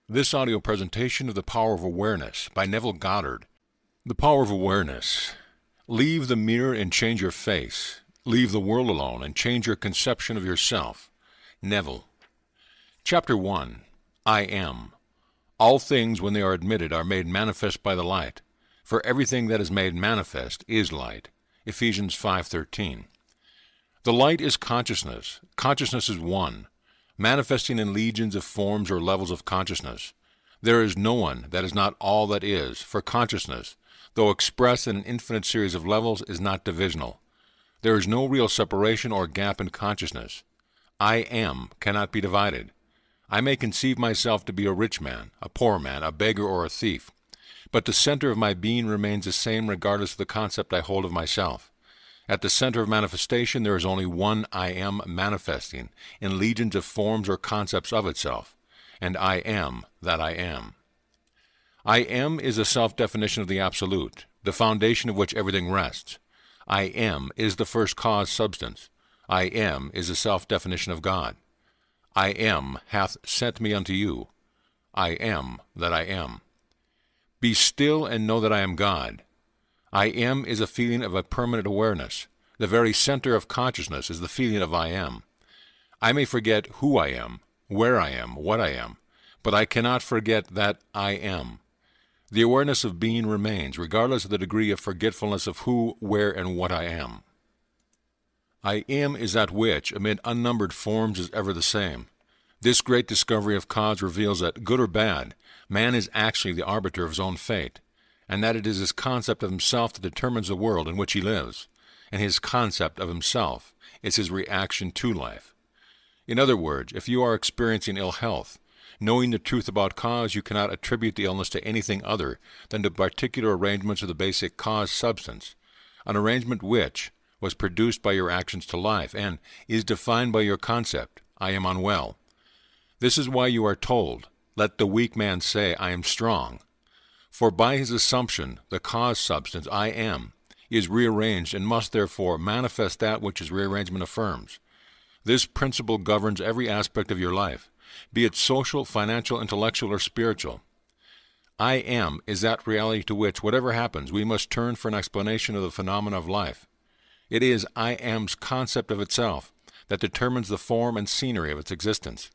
This audio presentation of The Power of Awareness by Neville Goddard. The Power of Awareness. Leave the mirror and change your face. Leave the world alone and change your conception of yourself. Neville. Chapter 1. I Am. All things, when they are admitted, are made manifest by the light. For everything that is made manifest is light. Ephesians 5:13. The light is consciousness. Consciousness is one, manifesting in legions of forms or levels of consciousness. There is no one that is not all that is, for consciousness, though expressed in an infinite series of levels, is not divisional. There is no real separation or gap in consciousness. I am cannot be divided. I may conceive myself to be a rich man, a poor man, a beggar, or a thief, but the center of my being remains the same regardless of the concept I hold of myself. At the center of manifestation, there is only one I am manifesting in legions of forms or concepts of itself, and I am that I am. I am is a self-definition of the Absolute, the foundation of which everything rests. I am is the first cause substance. I am is a self-definition of God. I am hath sent me unto you. I am that I am. Be still and know that I am God. I am is a feeling of a permanent awareness. The very center of consciousness is the feeling of I am. I may forget who I am, where I am, what I am, but I cannot forget that I am. The awareness of being remains, regardless of the degree of forgetfulness of who, where, and what I am. I am is that which, amid unnumbered forms, is ever the same. This great discovery of cause reveals that, good or bad, man is actually the arbiter of his own fate, and that it is his concept of himself that determines the world in which he lives, and his concept of himself is his reaction to life. In other words, if you are experiencing ill health, knowing the truth about cause, you cannot attribute the illness to anything other than the particular arrangements of the basic cause substance, an arrangement which was produced by your actions to life and is defined by your concept, I am unwell. This is why you are told, let the weak man say, I am strong. For by his assumption, the cause substance, I am, is rearranged and must therefore manifest that which his rearrangement affirms. This principle governs every aspect of your life, be it social, financial, intellectual, or spiritual. I am is that reality to which, whatever happens, we must turn for an explanation of the phenomena of life. It is I am's concept of itself that determines the form and scenery of its existence.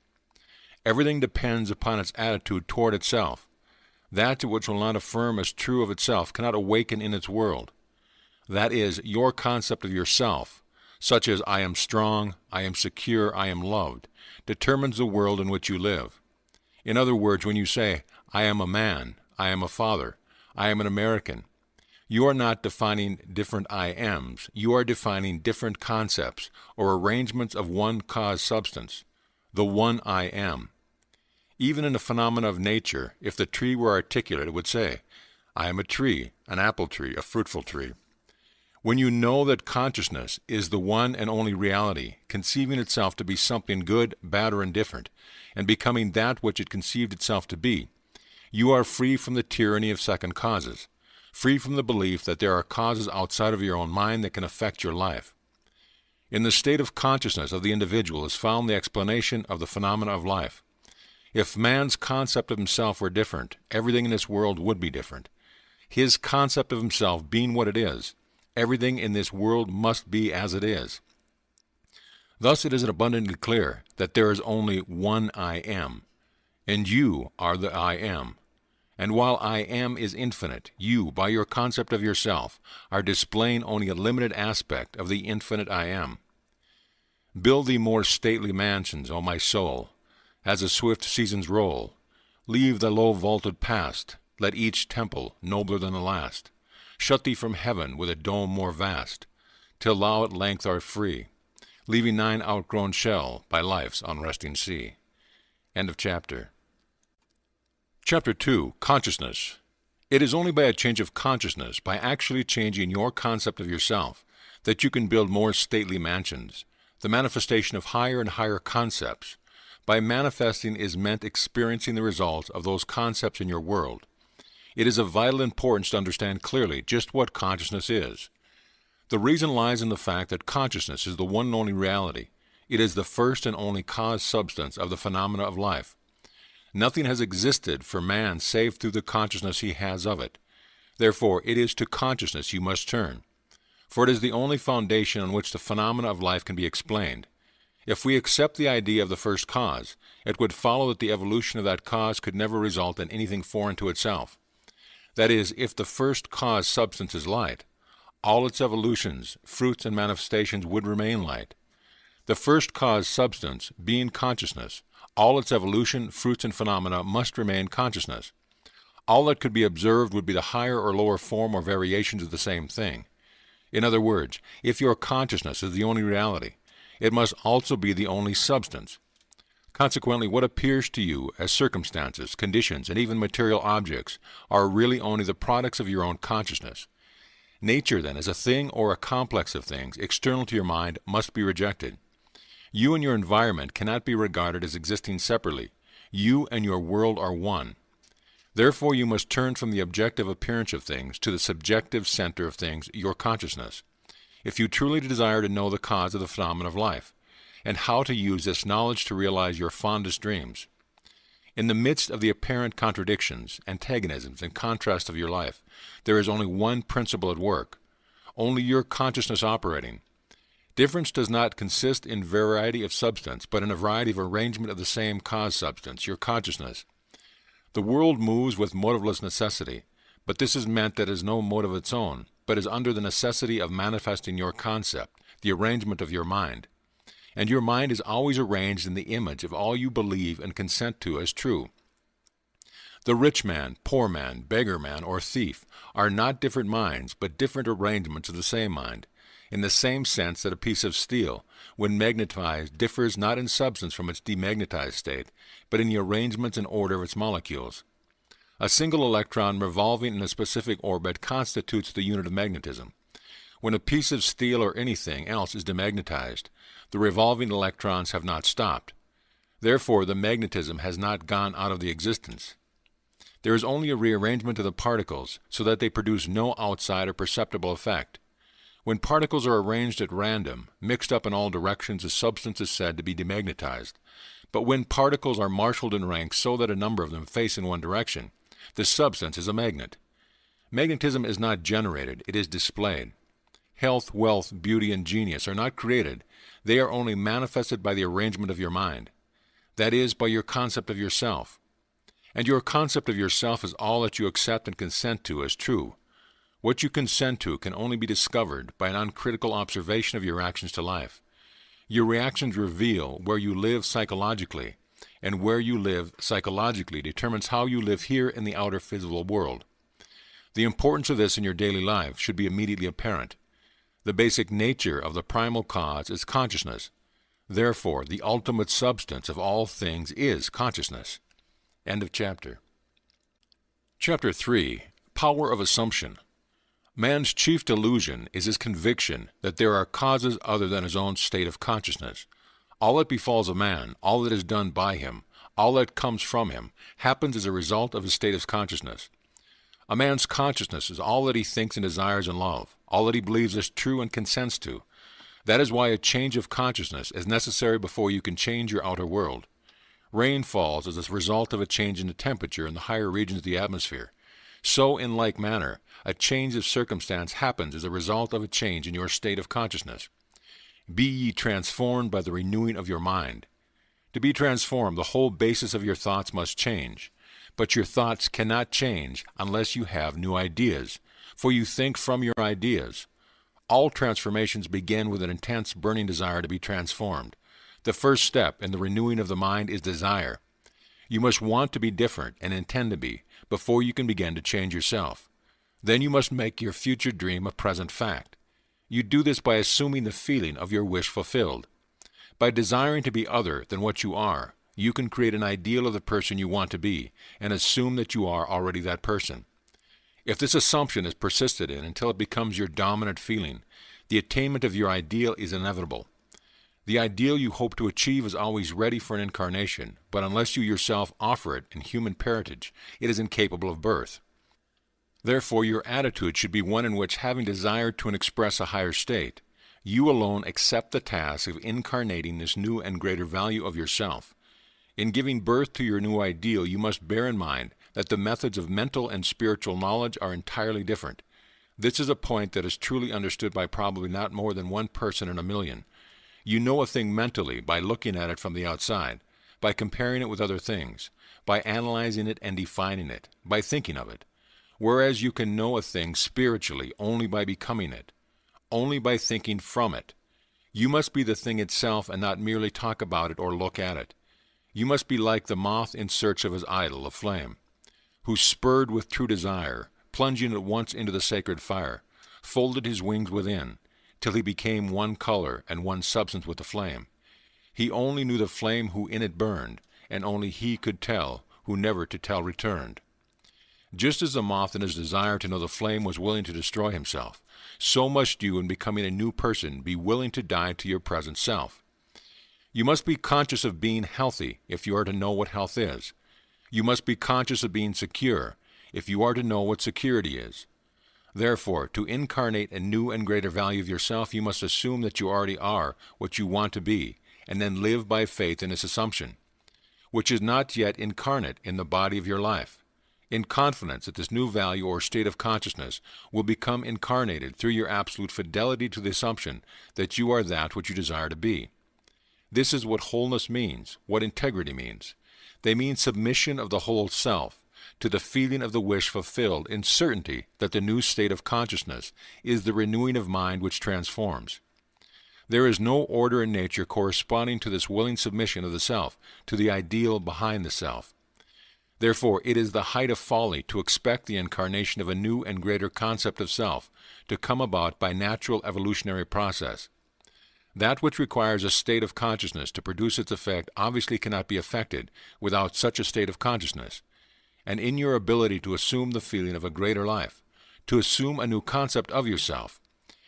Everything depends upon its attitude toward itself. That which will not affirm as true of itself cannot awaken in its world. That is, your concept of yourself, such as I am strong, I am secure, I am loved, determines the world in which you live. In other words, when you say, I am a man, I am a father, I am an American, you are not defining different I ams, you are defining different concepts or arrangements of one cause substance, the one I am. Even in the phenomena of nature, if the tree were articulate, it would say, I am a tree, an apple tree, a fruitful tree. When you know that consciousness is the one and only reality, conceiving itself to be something good, bad, or indifferent, and becoming that which it conceived itself to be, you are free from the tyranny of second causes, free from the belief that there are causes outside of your own mind that can affect your life. In the state of consciousness of the individual is found the explanation of the phenomena of life. If man's concept of himself were different, everything in this world would be different. His concept of himself being what it is, everything in this world must be as it is. Thus it is abundantly clear that there is only one I am, and you are the I am. And while I am is infinite, you, by your concept of yourself, are displaying only a limited aspect of the infinite I am. Build thee more stately mansions, O my soul, as the swift seasons roll. Leave the low vaulted past, let each temple, nobler than the last, shut thee from heaven with a dome more vast, till thou at length art free, leaving thine outgrown shell by life's unresting sea. End of chapter. Chapter 2. Consciousness. It is only by a change of consciousness, by actually changing your concept of yourself, that you can build more stately mansions, the manifestation of higher and higher concepts. By manifesting is meant experiencing the results of those concepts in your world. It is of vital importance to understand clearly just what consciousness is. The reason lies in the fact that consciousness is the one and only reality. It is the first and only cause substance of the phenomena of life. Nothing has existed for man save through the consciousness he has of it. Therefore, it is to consciousness you must turn, for it is the only foundation on which the phenomena of life can be explained. If we accept the idea of the first cause, it would follow that the evolution of that cause could never result in anything foreign to itself. That is, if the first cause substance is light, all its evolutions, fruits, and manifestations would remain light. The first cause substance, being consciousness, all its evolution, fruits, and phenomena must remain consciousness. All that could be observed would be the higher or lower form or variations of the same thing. In other words, if your consciousness is the only reality, it must also be the only substance. Consequently, what appears to you as circumstances, conditions, and even material objects are really only the products of your own consciousness. Nature, then, as a thing or a complex of things external to your mind, must be rejected. You and your environment cannot be regarded as existing separately. You and your world are one. Therefore, you must turn from the objective appearance of things to the subjective center of things, your consciousness, if you truly desire to know the cause of the phenomena of life, and how to use this knowledge to realize your fondest dreams. In the midst of the apparent contradictions, antagonisms, and contrasts of your life, there is only one principle at work, only your consciousness operating. Difference does not consist in variety of substance, but in a variety of arrangement of the same cause substance, your consciousness. The world moves with motiveless necessity, but this is meant that it is no motive of its own, but is under the necessity of manifesting your concept, the arrangement of your mind. And your mind is always arranged in the image of all you believe and consent to as true. The rich man, poor man, beggar man, or thief are not different minds, but different arrangements of the same mind, in the same sense that a piece of steel, when magnetized, differs not in substance from its demagnetized state, but in the arrangements and order of its molecules. A single electron revolving in a specific orbit constitutes the unit of magnetism. When a piece of steel or anything else is demagnetized, the revolving electrons have not stopped. Therefore, the magnetism has not gone out of the existence. There is only a rearrangement of the particles, so that they produce no outside or perceptible effect. When particles are arranged at random, mixed up in all directions, a substance is said to be demagnetized. But when particles are marshaled in ranks so that a number of them face in one direction, the substance is a magnet. Magnetism is not generated, it is displayed. Health, wealth, beauty, and genius are not created. They are only manifested by the arrangement of your mind. That is, by your concept of yourself. And your concept of yourself is all that you accept and consent to as true. What you consent to can only be discovered by an uncritical observation of your actions to life. Your reactions reveal where you live psychologically, and where you live psychologically determines how you live here in the outer physical world. The importance of this in your daily life should be immediately apparent. The basic nature of the primal cause is consciousness. Therefore, the ultimate substance of all things is consciousness. End of chapter. Chapter 3. Power of Assumption. Man's chief delusion is his conviction that there are causes other than his own state of consciousness. All that befalls a man, all that is done by him, all that comes from him, happens as a result of his state of consciousness. A man's consciousness is all that he thinks and desires in love, all that he believes is true and consents to. That is why a change of consciousness is necessary before you can change your outer world. Rain falls as a result of a change in the temperature in the higher regions of the atmosphere. So, in like manner, a change of circumstance happens as a result of a change in your state of consciousness. Be ye transformed by the renewing of your mind. To be transformed, the whole basis of your thoughts must change. But your thoughts cannot change unless you have new ideas, for you think from your ideas. All transformations begin with an intense, burning desire to be transformed. The first step in the renewing of the mind is desire. You must want to be different and intend to be before you can begin to change yourself. Then you must make your future dream a present fact. You do this by assuming the feeling of your wish fulfilled. By desiring to be other than what you are, you can create an ideal of the person you want to be and assume that you are already that person. If this assumption is persisted in until it becomes your dominant feeling, the attainment of your ideal is inevitable. The ideal you hope to achieve is always ready for an incarnation, but unless you yourself offer it in human parentage, it is incapable of birth. Therefore, your attitude should be one in which, having desired to express a higher state, you alone accept the task of incarnating this new and greater value of yourself. In giving birth to your new ideal, you must bear in mind that the methods of mental and spiritual knowledge are entirely different. This is a point that is truly understood by probably not more than one person in a million. You know a thing mentally by looking at it from the outside, by comparing it with other things, by analyzing it and defining it, by thinking of it. Whereas you can know a thing spiritually only by becoming it, only by thinking from it. You must be the thing itself and not merely talk about it or look at it. You must be like the moth in search of his idol, a flame, who, spurred with true desire, plunging at once into the sacred fire, folded his wings within, till he became one color and one substance with the flame. He only knew the flame who in it burned, and only he could tell who never to tell returned. Just as the moth in his desire to know the flame was willing to destroy himself, so must you in becoming a new person be willing to die to your present self. You must be conscious of being healthy if you are to know what health is. You must be conscious of being secure if you are to know what security is. Therefore, to incarnate a new and greater value of yourself, you must assume that you already are what you want to be, and then live by faith in this assumption, which is not yet incarnate in the body of your life, in confidence that this new value or state of consciousness will become incarnated through your absolute fidelity to the assumption that you are that which you desire to be. This is what wholeness means, what integrity means. They mean submission of the whole self to the feeling of the wish fulfilled in certainty that the new state of consciousness is the renewing of mind which transforms. There is no order in nature corresponding to this willing submission of the self to the ideal behind the self. Therefore, it is the height of folly to expect the incarnation of a new and greater concept of self to come about by natural evolutionary process. That which requires a state of consciousness to produce its effect obviously cannot be effected without such a state of consciousness. And in your ability to assume the feeling of a greater life, to assume a new concept of yourself,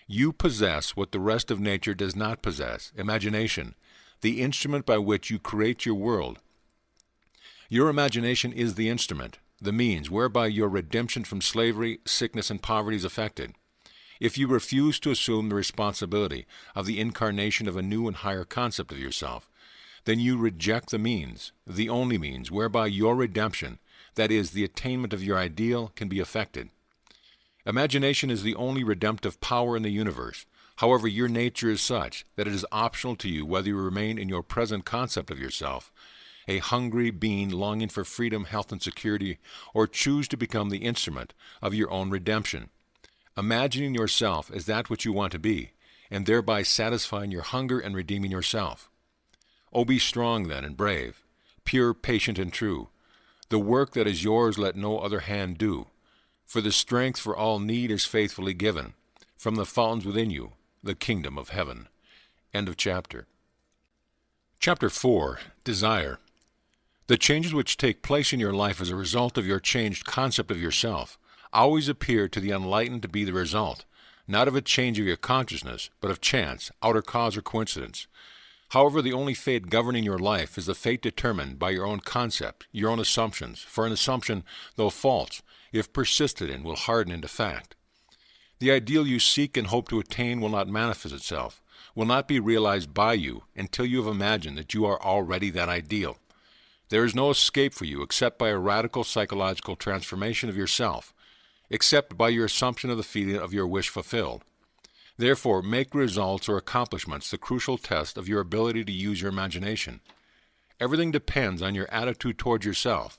you possess what the rest of nature does not possess, imagination, the instrument by which you create your world. Your imagination is the instrument, the means whereby your redemption from slavery, sickness, and poverty is effected. If you refuse to assume the responsibility of the incarnation of a new and higher concept of yourself, then you reject the means, the only means, whereby your redemption, that is, the attainment of your ideal, can be effected. Imagination is the only redemptive power in the universe. However, your nature is such that it is optional to you whether you remain in your present concept of yourself, a hungry being longing for freedom, health, and security, or choose to become the instrument of your own redemption, imagining yourself as that which you want to be, and thereby satisfying your hunger and redeeming yourself. Oh, be strong then and brave, pure, patient, and true. The work that is yours let no other hand do, for the strength for all need is faithfully given, from the fountains within you, the kingdom of heaven. End of chapter. Chapter 4. Desire. The changes which take place in your life as a result of your changed concept of yourself always appear to the enlightened to be the result, not of a change of your consciousness, but of chance, outer cause, or coincidence. However, the only fate governing your life is the fate determined by your own concept, your own assumptions, for an assumption, though false, if persisted in, will harden into fact. The ideal you seek and hope to attain will not manifest itself, will not be realized by you until you have imagined that you are already that ideal. There is no escape for you except by a radical psychological transformation of yourself, except by your assumption of the feeling of your wish fulfilled. Therefore, make results or accomplishments the crucial test of your ability to use your imagination. Everything depends on your attitude toward yourself.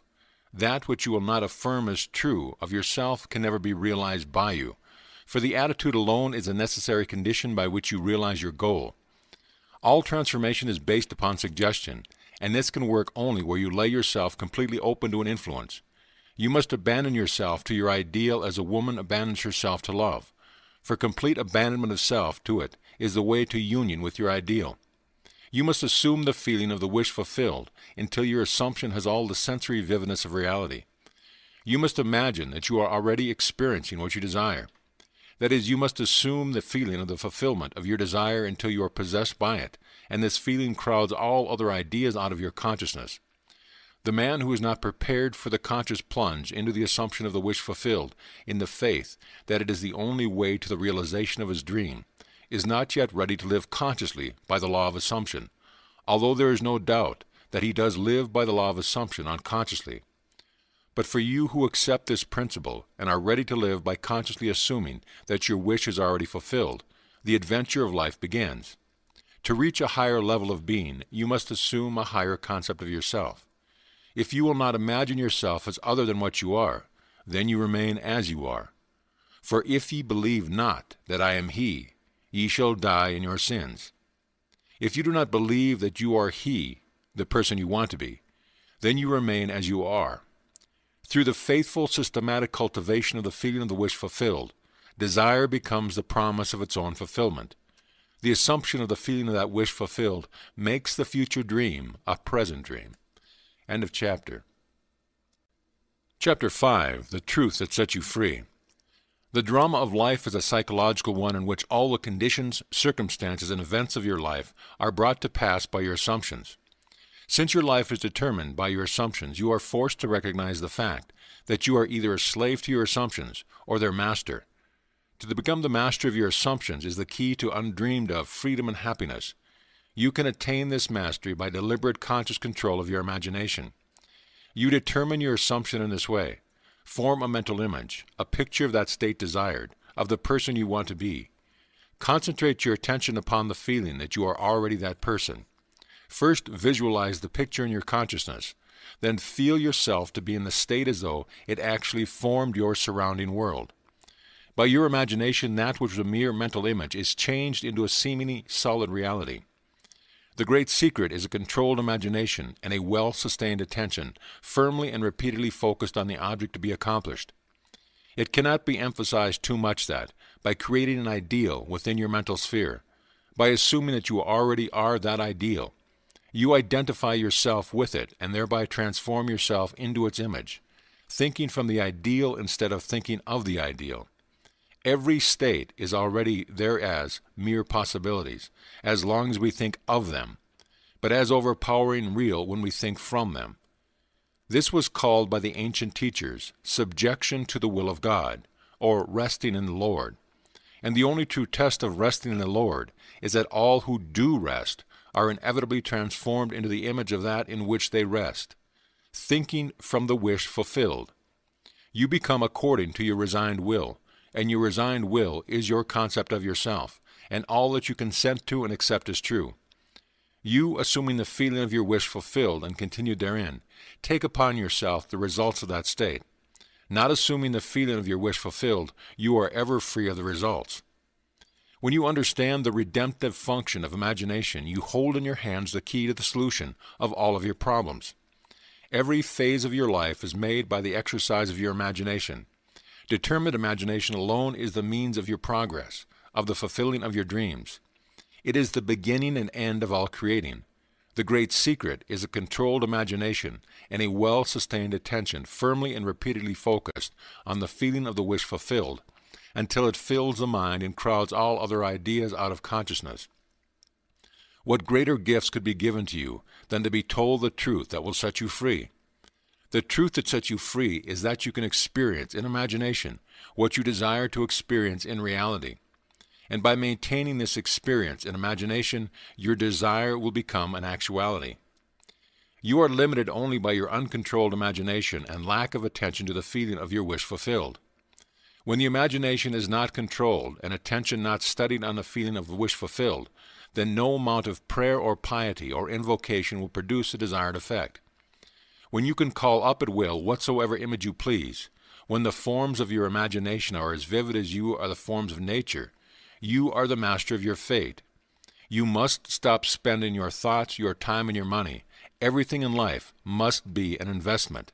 That which you will not affirm as true of yourself can never be realized by you, for the attitude alone is a necessary condition by which you realize your goal. All transformation is based upon suggestion, and this can work only where you lay yourself completely open to an influence. You must abandon yourself to your ideal as a woman abandons herself to love, for complete abandonment of self to it is the way to union with your ideal. You must assume the feeling of the wish fulfilled until your assumption has all the sensory vividness of reality. You must imagine that you are already experiencing what you desire. That is, you must assume the feeling of the fulfillment of your desire until you are possessed by it, and this feeling crowds all other ideas out of your consciousness. The man who is not prepared for the conscious plunge into the assumption of the wish fulfilled, in the faith that it is the only way to the realization of his dream, is not yet ready to live consciously by the law of assumption, although there is no doubt that he does live by the law of assumption unconsciously. But for you who accept this principle and are ready to live by consciously assuming that your wish is already fulfilled, the adventure of life begins. To reach a higher level of being, you must assume a higher concept of yourself. If you will not imagine yourself as other than what you are, then you remain as you are. For if ye believe not that I am he, ye shall die in your sins. If you do not believe that you are he, the person you want to be, then you remain as you are. Through the faithful, systematic cultivation of the feeling of the wish fulfilled, desire becomes the promise of its own fulfillment. The assumption of the feeling of that wish fulfilled makes the future dream a present dream. End of chapter. Chapter 5. The Truth That Sets You Free. The drama of life is a psychological one in which all the conditions, circumstances, and events of your life are brought to pass by your assumptions. Since your life is determined by your assumptions, you are forced to recognize the fact that you are either a slave to your assumptions or their master. To become the master of your assumptions is the key to undreamed-of freedom and happiness. You can attain this mastery by deliberate conscious control of your imagination. You determine your assumption in this way. Form a mental image, a picture of that state desired, of the person you want to be. Concentrate your attention upon the feeling that you are already that person. First, visualize the picture in your consciousness. Then feel yourself to be in the state as though it actually formed your surrounding world. By your imagination, that which was a mere mental image is changed into a seemingly solid reality. The great secret is a controlled imagination and a well-sustained attention, firmly and repeatedly focused on the object to be accomplished. It cannot be emphasized too much that, by creating an ideal within your mental sphere, by assuming that you already are that ideal, you identify yourself with it and thereby transform yourself into its image, thinking from the ideal instead of thinking of the ideal. Every state is already there as mere possibilities, as long as we think of them, but as overpowering real when we think from them. This was called by the ancient teachers subjection to the will of God, or resting in the Lord. And the only true test of resting in the Lord is that all who do rest are inevitably transformed into the image of that in which they rest, thinking from the wish fulfilled. You become according to your resigned will, and your resigned will is your concept of yourself, and all that you consent to and accept as true. You, assuming the feeling of your wish fulfilled and continued therein, take upon yourself the results of that state. Not assuming the feeling of your wish fulfilled, you are ever free of the results. When you understand the redemptive function of imagination, you hold in your hands the key to the solution of all of your problems. Every phase of your life is made by the exercise of your imagination. Determined imagination alone is the means of your progress, of the fulfilling of your dreams. It is the beginning and end of all creating. The great secret is a controlled imagination and a well-sustained attention firmly and repeatedly focused on the feeling of the wish fulfilled until it fills the mind and crowds all other ideas out of consciousness. What greater gifts could be given to you than to be told the truth that will set you free? The truth that sets you free is that you can experience in imagination what you desire to experience in reality. And by maintaining this experience in imagination, your desire will become an actuality. You are limited only by your uncontrolled imagination and lack of attention to the feeling of your wish fulfilled. When the imagination is not controlled and attention not studied on the feeling of the wish fulfilled, then no amount of prayer or piety or invocation will produce the desired effect. When you can call up at will whatsoever image you please, when the forms of your imagination are as vivid as you are the forms of nature, you are the master of your fate. You must stop spending your thoughts, your time, and your money. Everything in life must be an investment.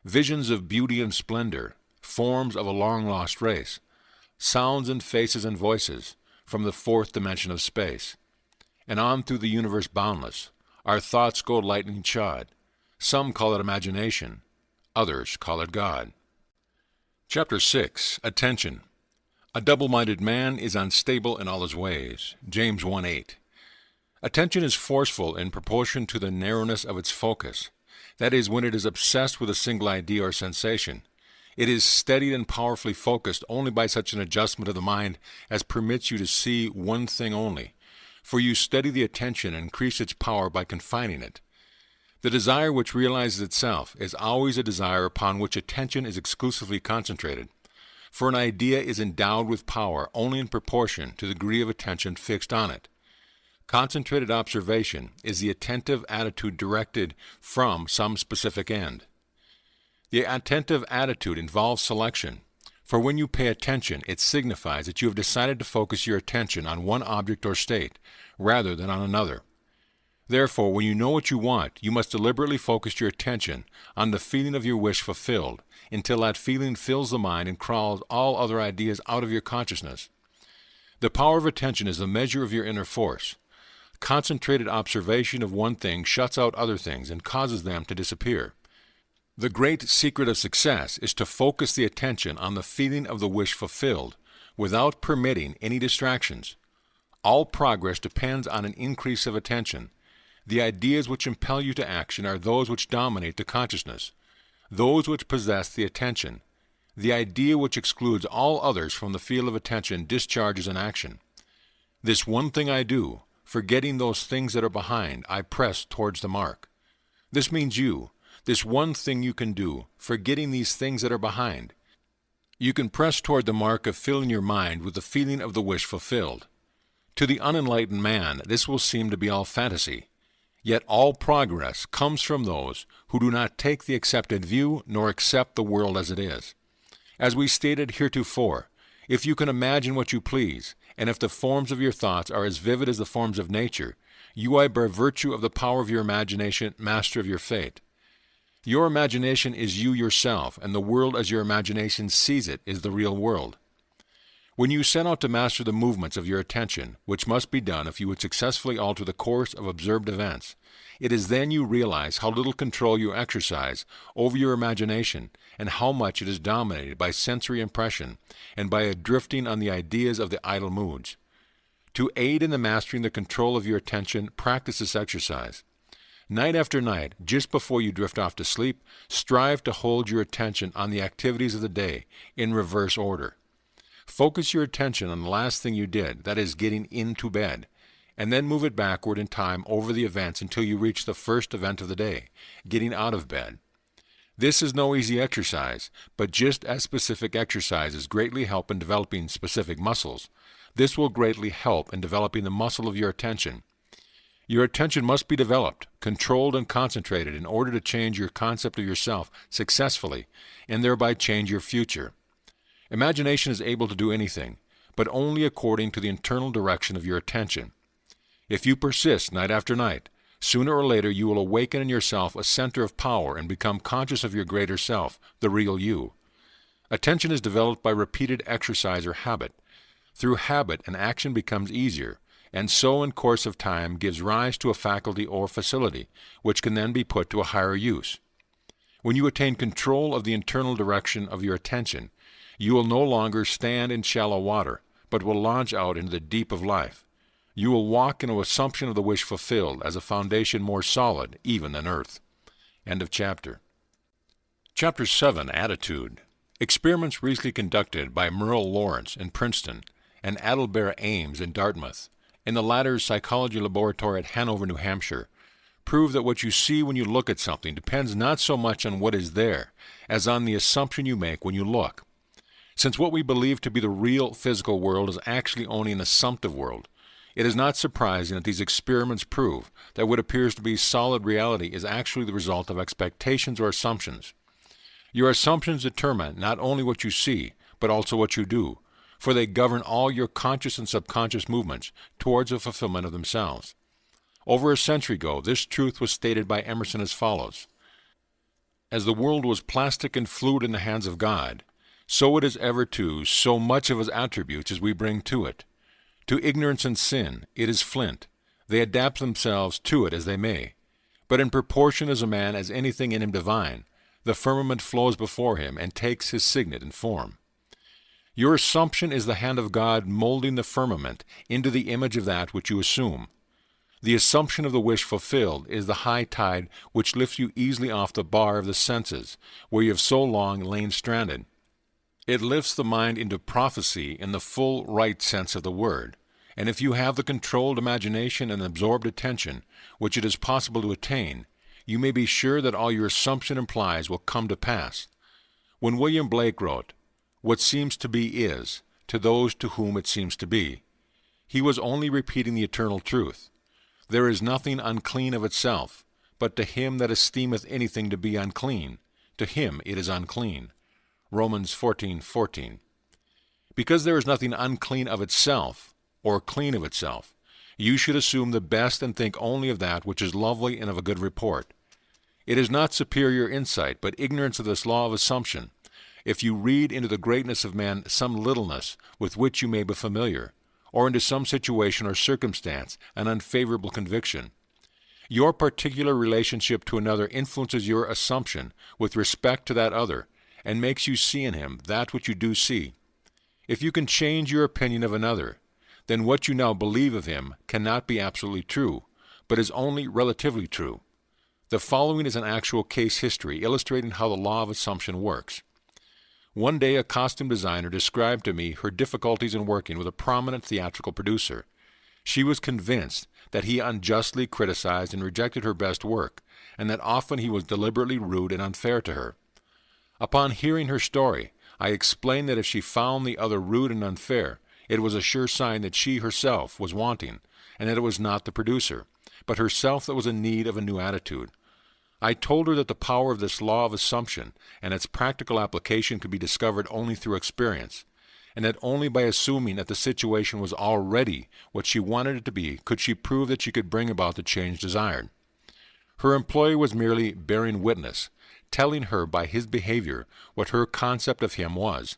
Visions of beauty and splendor, forms of a long-lost race, sounds and faces and voices from the fourth dimension of space, and on through the universe boundless, our thoughts go lightning-shod. Some call it imagination, others call it God. Chapter 6. Attention. A double-minded man is unstable in all his ways. James 1:8. Attention is forceful in proportion to the narrowness of its focus. That is, when it is obsessed with a single idea or sensation. It is steadied and powerfully focused only by such an adjustment of the mind as permits you to see one thing only. For you steady the attention and increase its power by confining it. The desire which realizes itself is always a desire upon which attention is exclusively concentrated, for an idea is endowed with power only in proportion to the degree of attention fixed on it. Concentrated observation is the attentive attitude directed from some specific end. The attentive attitude involves selection, for when you pay attention, it signifies that you have decided to focus your attention on one object or state, rather than on another. Therefore, when you know what you want, you must deliberately focus your attention on the feeling of your wish fulfilled, until that feeling fills the mind and crawls all other ideas out of your consciousness. The power of attention is the measure of your inner force. Concentrated observation of one thing shuts out other things and causes them to disappear. The great secret of success is to focus the attention on the feeling of the wish fulfilled, without permitting any distractions. All progress depends on an increase of attention. The ideas which impel you to action are those which dominate the consciousness, those which possess the attention. The idea which excludes all others from the field of attention discharges an action. This one thing I do, forgetting those things that are behind, I press towards the mark. This means you. This one thing you can do, forgetting these things that are behind. You can press toward the mark of filling your mind with the feeling of the wish fulfilled. To the unenlightened man, this will seem to be all fantasy. Yet all progress comes from those who do not take the accepted view nor accept the world as it is. As we stated heretofore, if you can imagine what you please, and if the forms of your thoughts are as vivid as the forms of nature, you are by virtue of the power of your imagination master of your fate. Your imagination is you yourself, and the world as your imagination sees it is the real world. When you set out to master the movements of your attention, which must be done if you would successfully alter the course of observed events, it is then you realize how little control you exercise over your imagination and how much it is dominated by sensory impression and by a drifting on the ideas of the idle moods. To aid in the mastering the control of your attention, practice this exercise. Night after night, just before you drift off to sleep, strive to hold your attention on the activities of the day in reverse order. Focus your attention on the last thing you did, that is, getting into bed, and then move it backward in time over the events until you reach the first event of the day, getting out of bed. This is no easy exercise, but just as specific exercises greatly help in developing specific muscles, this will greatly help in developing the muscle of your attention. Your attention must be developed, controlled, and concentrated in order to change your concept of yourself successfully, and thereby change your future. Imagination is able to do anything, but only according to the internal direction of your attention. If you persist night after night, sooner or later you will awaken in yourself a center of power and become conscious of your greater self, the real you. Attention is developed by repeated exercise or habit. Through habit, an action becomes easier, and so in course of time gives rise to a faculty or facility, which can then be put to a higher use. When you attain control of the internal direction of your attention, you will no longer stand in shallow water, but will launch out into the deep of life. You will walk in an assumption of the wish fulfilled as a foundation more solid even than earth. End of chapter. Chapter 7, Attitude. Experiments recently conducted by Merle Lawrence in Princeton and Adelbert Ames in Dartmouth, in the latter's psychology laboratory at Hanover, New Hampshire, prove that what you see when you look at something depends not so much on what is there as on the assumption you make when you look. Since what we believe to be the real physical world is actually only an assumptive world, it is not surprising that these experiments prove that what appears to be solid reality is actually the result of expectations or assumptions. Your assumptions determine not only what you see, but also what you do, for they govern all your conscious and subconscious movements towards the fulfillment of themselves. Over a century ago, this truth was stated by Emerson as follows: As the world was plastic and fluid in the hands of God, so it is ever too so much of His attributes as we bring to it. To ignorance and sin, it is flint. They adapt themselves to it as they may. But in proportion as a man has anything in him divine, the firmament flows before him and takes his signet and form. Your assumption is the hand of God molding the firmament into the image of that which you assume. The assumption of the wish fulfilled is the high tide which lifts you easily off the bar of the senses, where you have so long lain stranded. It lifts the mind into prophecy in the full right sense of the word, and if you have the controlled imagination and absorbed attention, which it is possible to attain, you may be sure that all your assumption implies will come to pass. When William Blake wrote, "What seems to be is, to those to whom it seems to be," he was only repeating the eternal truth. There is nothing unclean of itself, but to him that esteemeth anything to be unclean, to him it is unclean. Romans 14:14. Because there is nothing unclean of itself, or clean of itself, you should assume the best and think only of that which is lovely and of a good report. It is not superior insight, but ignorance of this law of assumption, if you read into the greatness of man some littleness with which you may be familiar, or into some situation or circumstance an unfavorable conviction. Your particular relationship to another influences your assumption with respect to that other, and makes you see in him that which you do see. If you can change your opinion of another, then what you now believe of him cannot be absolutely true, but is only relatively true. The following is an actual case history illustrating how the law of assumption works. One day a costume designer described to me her difficulties in working with a prominent theatrical producer. She was convinced that he unjustly criticized and rejected her best work, and that often he was deliberately rude and unfair to her. Upon hearing her story, I explained that if she found the other rude and unfair, it was a sure sign that she herself was wanting, and that it was not the producer, but herself that was in need of a new attitude. I told her that the power of this law of assumption and its practical application could be discovered only through experience, and that only by assuming that the situation was already what she wanted it to be could she prove that she could bring about the change desired. Her employer was merely bearing witness, telling her by his behavior what her concept of him was.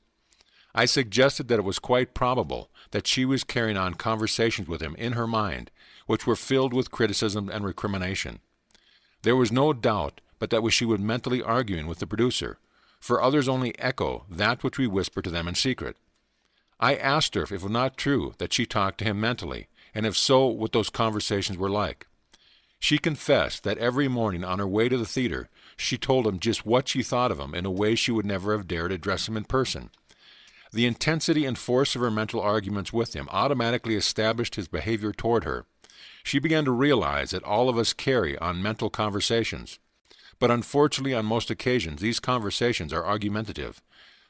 I suggested that it was quite probable that she was carrying on conversations with him in her mind, which were filled with criticism and recrimination. There was no doubt but that she was mentally arguing with the producer, for others only echo that which we whisper to them in secret. I asked her if it was not true that she talked to him mentally, and if so, what those conversations were like. She confessed that every morning on her way to the theater, she told him just what she thought of him in a way she would never have dared address him in person. The intensity and force of her mental arguments with him automatically established his behavior toward her. She began to realize that all of us carry on mental conversations. But unfortunately, on most occasions, these conversations are argumentative,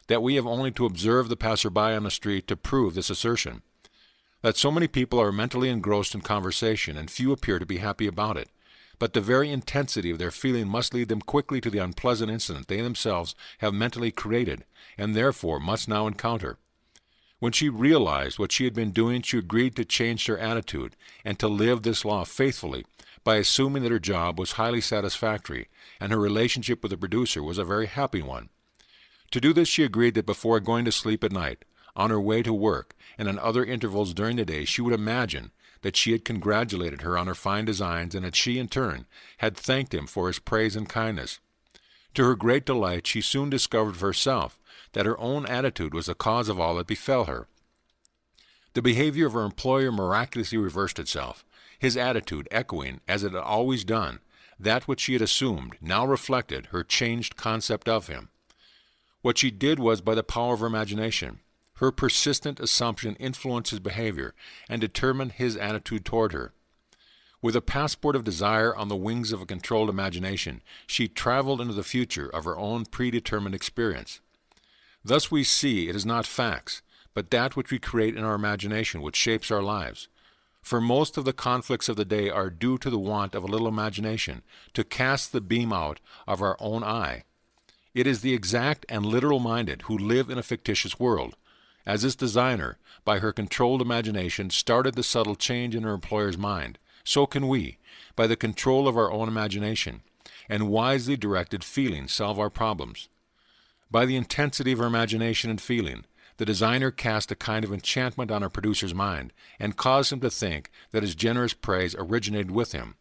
that we have only to observe the passerby on the street to prove this assertion. That so many people are mentally engrossed in conversation, and few appear to be happy about it. But the very intensity of their feeling must lead them quickly to the unpleasant incident they themselves have mentally created, and therefore must now encounter. When she realized what she had been doing, she agreed to change her attitude and to live this law faithfully by assuming that her job was highly satisfactory and her relationship with the producer was a very happy one. To do this, she agreed that before going to sleep at night, on her way to work, and in other intervals during the day, she would imagine that she had congratulated her on her fine designs and that she, in turn, had thanked him for his praise and kindness. To her great delight, she soon discovered for herself that her own attitude was the cause of all that befell her. The behavior of her employer miraculously reversed itself, his attitude echoing, as it had always done, that which she had assumed now reflected her changed concept of him. What she did was by the power of her imagination. Her persistent assumption influenced his behavior and determined his attitude toward her. With a passport of desire on the wings of a controlled imagination, she traveled into the future of her own predetermined experience. Thus we see it is not facts, but that which we create in our imagination which shapes our lives. For most of the conflicts of the day are due to the want of a little imagination to cast the beam out of our own eye. It is the exact and literal-minded who live in a fictitious world. As this designer, by her controlled imagination, started the subtle change in her employer's mind, so can we, by the control of our own imagination, and wisely directed feeling, solve our problems. By the intensity of her imagination and feeling, the designer cast a kind of enchantment on our producer's mind, and caused him to think that his generous praise originated with him.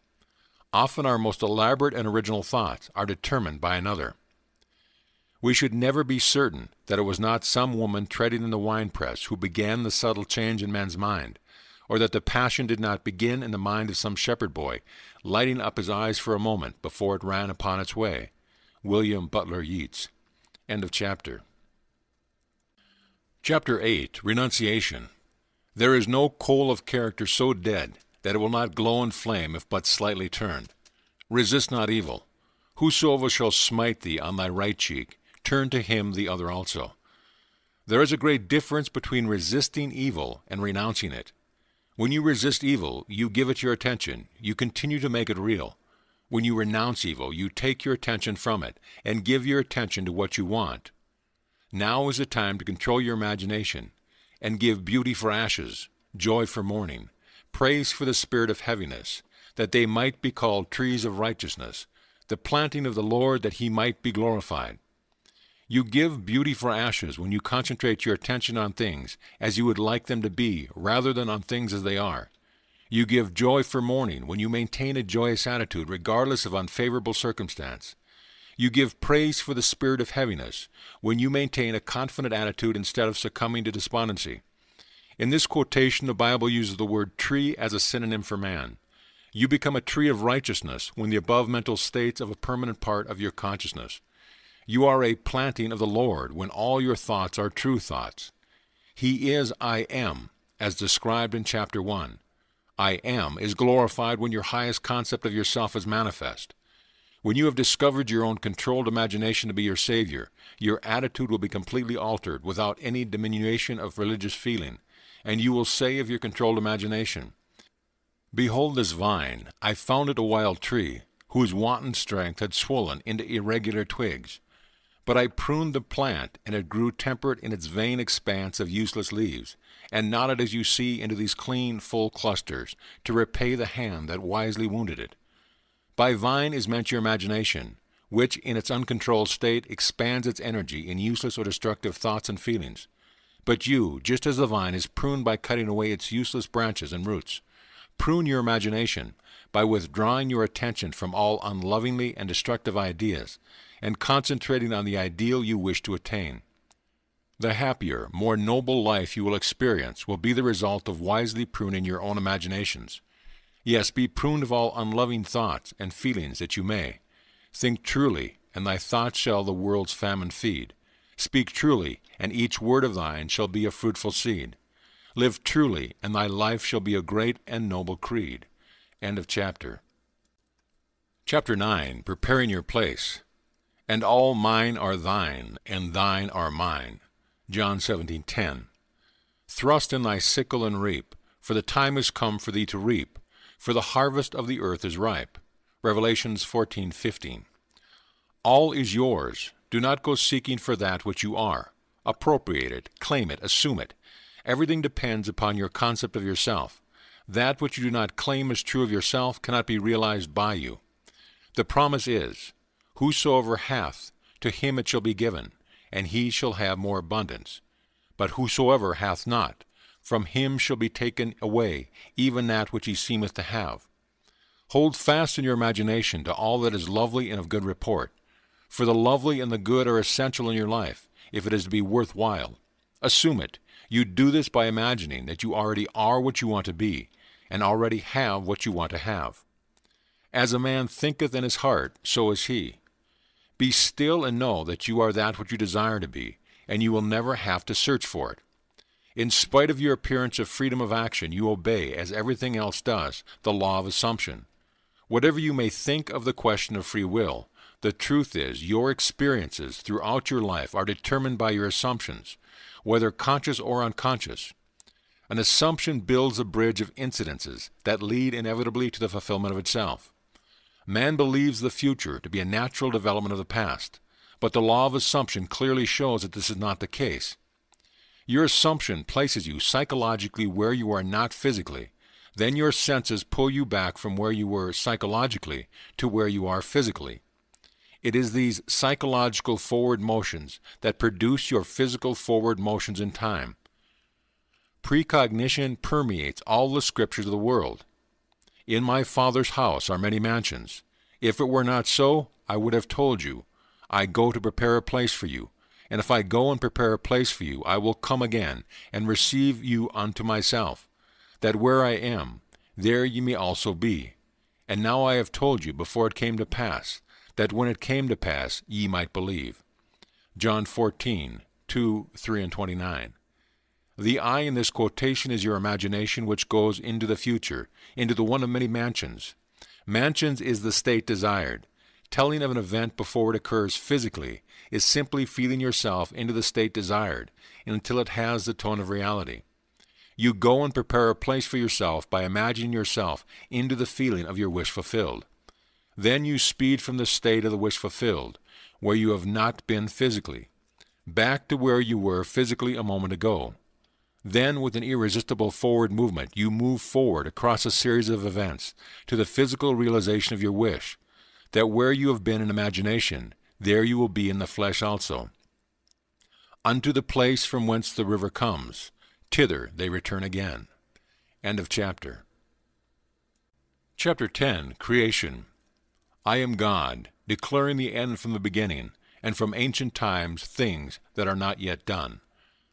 Often our most elaborate and original thoughts are determined by another. We should never be certain that it was not some woman treading in the winepress who began the subtle change in men's mind, or that the passion did not begin in the mind of some shepherd boy, lighting up his eyes for a moment before it ran upon its way. William Butler Yeats. End of chapter. Chapter 8. Renunciation. There is no coal of character so dead that it will not glow and flame if but slightly turned. Resist not evil, Whosoever shall smite thee on thy right cheek, turn to him the other also. There is a great difference between resisting evil and renouncing it. When you resist evil, you give it your attention, you continue to make it real. When you renounce evil, you take your attention from it and give your attention to what you want. Now is the time to control your imagination and give beauty for ashes, joy for mourning, praise for the spirit of heaviness, that they might be called trees of righteousness, the planting of the Lord, that he might be glorified. You give beauty for ashes when you concentrate your attention on things as you would like them to be, rather than on things as they are. You give joy for mourning when you maintain a joyous attitude regardless of unfavorable circumstance. You give praise for the spirit of heaviness when you maintain a confident attitude instead of succumbing to despondency. In this quotation, the Bible uses the word tree as a synonym for man. You become a tree of righteousness when the above mental states of a permanent part of your consciousness. You are a planting of the Lord when all your thoughts are true thoughts. He is I am, as described in chapter 1. I am is glorified when your highest concept of yourself is manifest. When you have discovered your own controlled imagination to be your Savior, your attitude will be completely altered without any diminution of religious feeling, and you will say of your controlled imagination, "Behold this vine, I found it a wild tree, whose wanton strength had swollen into irregular twigs. But I pruned the plant, and it grew temperate in its vain expanse of useless leaves, and nodded as you see into these clean, full clusters, to repay the hand that wisely wounded it." By vine is meant your imagination, which in its uncontrolled state expands its energy in useless or destructive thoughts and feelings. But you, just as the vine is pruned by cutting away its useless branches and roots, prune your imagination by withdrawing your attention from all unlovingly and destructive ideas and concentrating on the ideal you wish to attain. The happier, more noble life you will experience will be the result of wisely pruning your own imaginations. Yes, be pruned of all unloving thoughts and feelings that you may. Think truly, and thy thoughts shall the world's famine feed. Speak truly, and each word of thine shall be a fruitful seed. Live truly, and thy life shall be a great and noble creed. End of chapter. Chapter 9, Preparing Your Place. And all mine are thine, and thine are mine. John 17:10. Thrust in thy sickle and reap, for the time is come for thee to reap, for the harvest of the earth is ripe. Revelations 14:15. All is yours. Do not go seeking for that which you are. Appropriate it, claim it, assume it. Everything depends upon your concept of yourself. That which you do not claim as true of yourself cannot be realized by you. The promise is, "Whosoever hath, to him it shall be given, and he shall have more abundance. But whosoever hath not, from him shall be taken away even that which he seemeth to have." Hold fast in your imagination to all that is lovely and of good report, for the lovely and the good are essential in your life, if it is to be worth while. Assume it. You do this by imagining that you already are what you want to be, and already have what you want to have. As a man thinketh in his heart, so is he. Be still and know that you are that which you desire to be, and you will never have to search for it. In spite of your appearance of freedom of action, you obey, as everything else does, the law of assumption. Whatever you may think of the question of free will, the truth is your experiences throughout your life are determined by your assumptions, whether conscious or unconscious. An assumption builds a bridge of incidences that lead inevitably to the fulfillment of itself. Man believes the future to be a natural development of the past, but the law of assumption clearly shows that this is not the case. Your assumption places you psychologically where you are not physically. Then your senses pull you back from where you were psychologically to where you are physically. It is these psychological forward motions that produce your physical forward motions in time. Precognition permeates all the scriptures of the world. In my Father's house are many mansions. If it were not so, I would have told you. I go to prepare a place for you. And if I go and prepare a place for you, I will come again and receive you unto myself, that where I am, there ye may also be. And now I have told you before it came to pass, that when it came to pass ye might believe. John 14:2, 3, and 29. The I in this quotation is your imagination, which goes into the future, into the one of many mansions. Mansions is the state desired. Telling of an event before it occurs physically is simply feeling yourself into the state desired until it has the tone of reality. You go and prepare a place for yourself by imagining yourself into the feeling of your wish fulfilled. Then you speed from the state of the wish fulfilled, where you have not been physically, back to where you were physically a moment ago. Then, with an irresistible forward movement, you move forward across a series of events to the physical realization of your wish, that where you have been in imagination, there you will be in the flesh also. Unto the place from whence the river comes, thither they return again. End of chapter. Chapter 10, Creation. I am God, declaring the end from the beginning, and from ancient times things that are not yet done.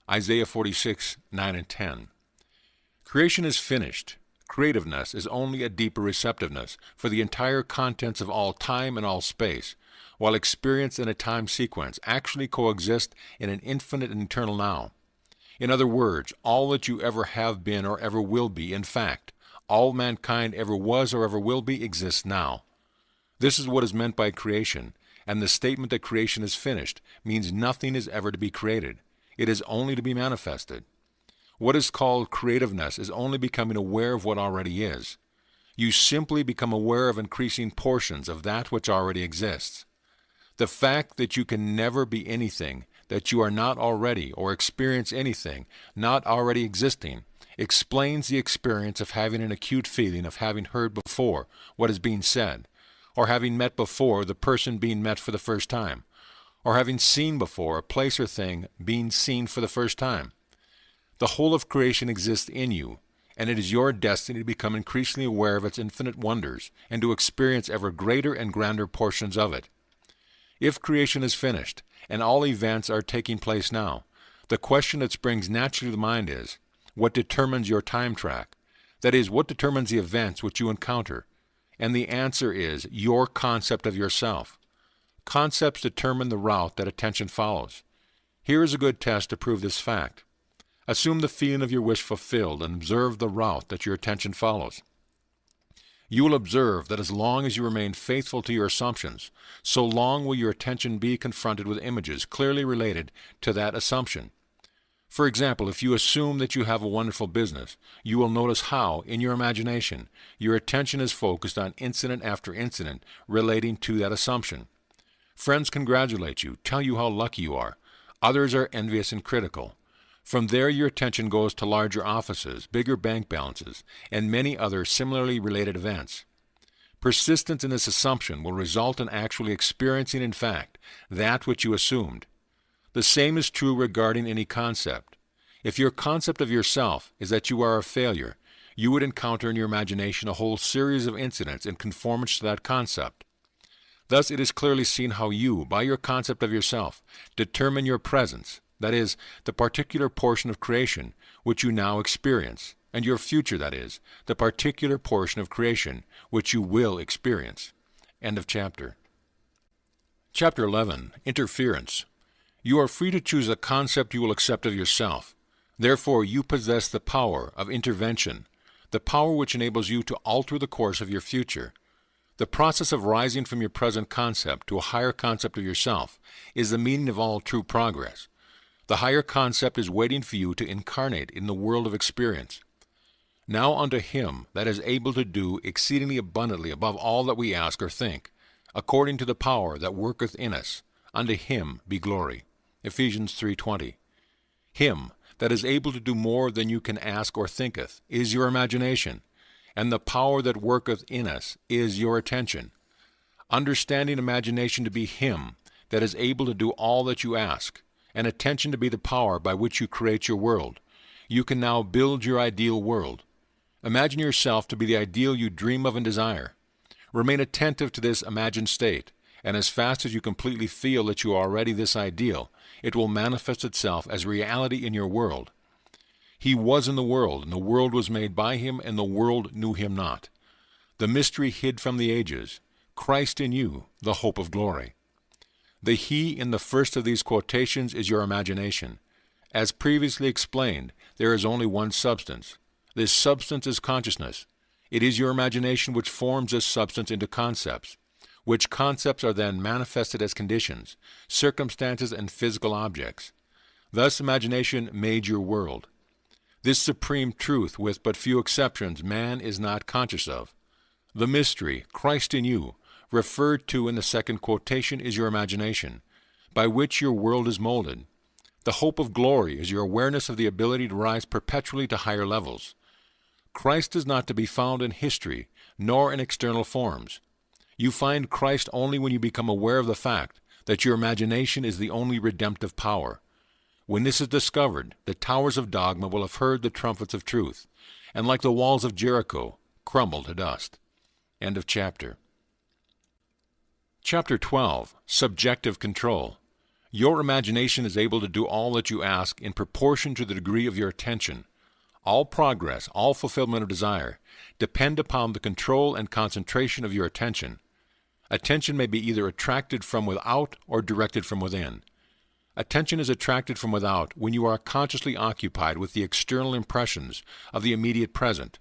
Isaiah 46, 9 and 10. Creation is finished. Creativeness is only a deeper receptiveness for the entire contents of all time and all space, while experience and a time sequence actually coexist in an infinite and eternal now. In other words, all that you ever have been or ever will be, in fact, all mankind ever was or ever will be, exists now. This is what is meant by creation, and the statement that creation is finished means nothing is ever to be created. It is only to be manifested. What is called creativeness is only becoming aware of what already is. You simply become aware of increasing portions of that which already exists. The fact that you can never be anything, that you are not already, or experience anything not already existing, explains the experience of having an acute feeling of having heard before what is being said, or having met before the person being met for the first time, or having seen before a place or thing being seen for the first time. The whole of creation exists in you, and it is your destiny to become increasingly aware of its infinite wonders and to experience ever greater and grander portions of it. If creation is finished, and all events are taking place now, the question that springs naturally to the mind is, what determines your time track? That is, what determines the events which you encounter? And the answer is your concept of yourself. Concepts determine the route that attention follows. Here is a good test to prove this fact. Assume the feeling of your wish fulfilled and observe the route that your attention follows. You will observe that as long as you remain faithful to your assumptions, so long will your attention be confronted with images clearly related to that assumption. For example, if you assume that you have a wonderful business, you will notice how, in your imagination, your attention is focused on incident after incident relating to that assumption. Friends congratulate you, tell you how lucky you are. Others are envious and critical. From there your attention goes to larger offices, bigger bank balances, and many other similarly related events. Persistence in this assumption will result in actually experiencing in fact that which you assumed. The same is true regarding any concept. If your concept of yourself is that you are a failure, you would encounter in your imagination a whole series of incidents in conformance to that concept. Thus it is clearly seen how you, by your concept of yourself, determine your presence, that is, the particular portion of creation which you now experience, and your future, that is, the particular portion of creation which you will experience. End of chapter. Chapter 11, Interference. You are free to choose a concept you will accept of yourself. Therefore, you possess the power of intervention, the power which enables you to alter the course of your future. The process of rising from your present concept to a higher concept of yourself is the meaning of all true progress. The higher concept is waiting for you to incarnate in the world of experience. Now unto him that is able to do exceedingly abundantly above all that we ask or think, according to the power that worketh in us, unto him be glory. Ephesians 3:20. Him that is able to do more than you can ask or thinketh is your imagination, and the power that worketh in us is your attention. Understanding imagination to be him that is able to do all that you ask, and attention to be the power by which you create your world, you can now build your ideal world. Imagine yourself to be the ideal you dream of and desire. Remain attentive to this imagined state, and as fast as you completely feel that you are already this ideal, it will manifest itself as reality in your world. He was in the world, and the world was made by him, and the world knew him not. The mystery hid from the ages, Christ in you, the hope of glory. The he in the first of these quotations is your imagination. As previously explained, there is only one substance. This substance is consciousness. It is your imagination which forms this substance into concepts. which concepts are then manifested as conditions, circumstances, and physical objects. Thus imagination made your world. This supreme truth, with but few exceptions, man is not conscious of. The mystery, Christ in you, referred to in the second quotation, is your imagination, by which your world is molded. The hope of glory is your awareness of the ability to rise perpetually to higher levels. Christ is not to be found in history, nor in external forms. You find Christ only when you become aware of the fact that your imagination is the only redemptive power. When this is discovered, the towers of dogma will have heard the trumpets of truth, and like the walls of Jericho, crumble to dust. End of chapter. Chapter 12. Subjective Control. Your imagination is able to do all that you ask in proportion to the degree of your attention. All progress, all fulfillment of desire, depend upon the control and concentration of your attention. Attention may be either attracted from without or directed from within. Attention is attracted from without when you are consciously occupied with the external impressions of the immediate present.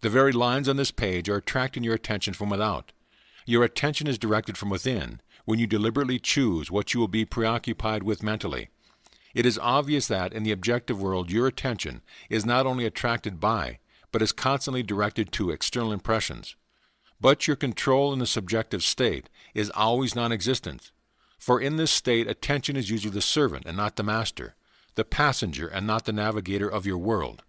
The very lines on this page are attracting your attention from without. Your attention is directed from within when you deliberately choose what you will be preoccupied with mentally. It is obvious that in the objective world your attention is not only attracted by, but is constantly directed to external impressions. But your control in the subjective state is always non-existent. For in this state, attention is usually the servant and not the master, the passenger and not the navigator of your world.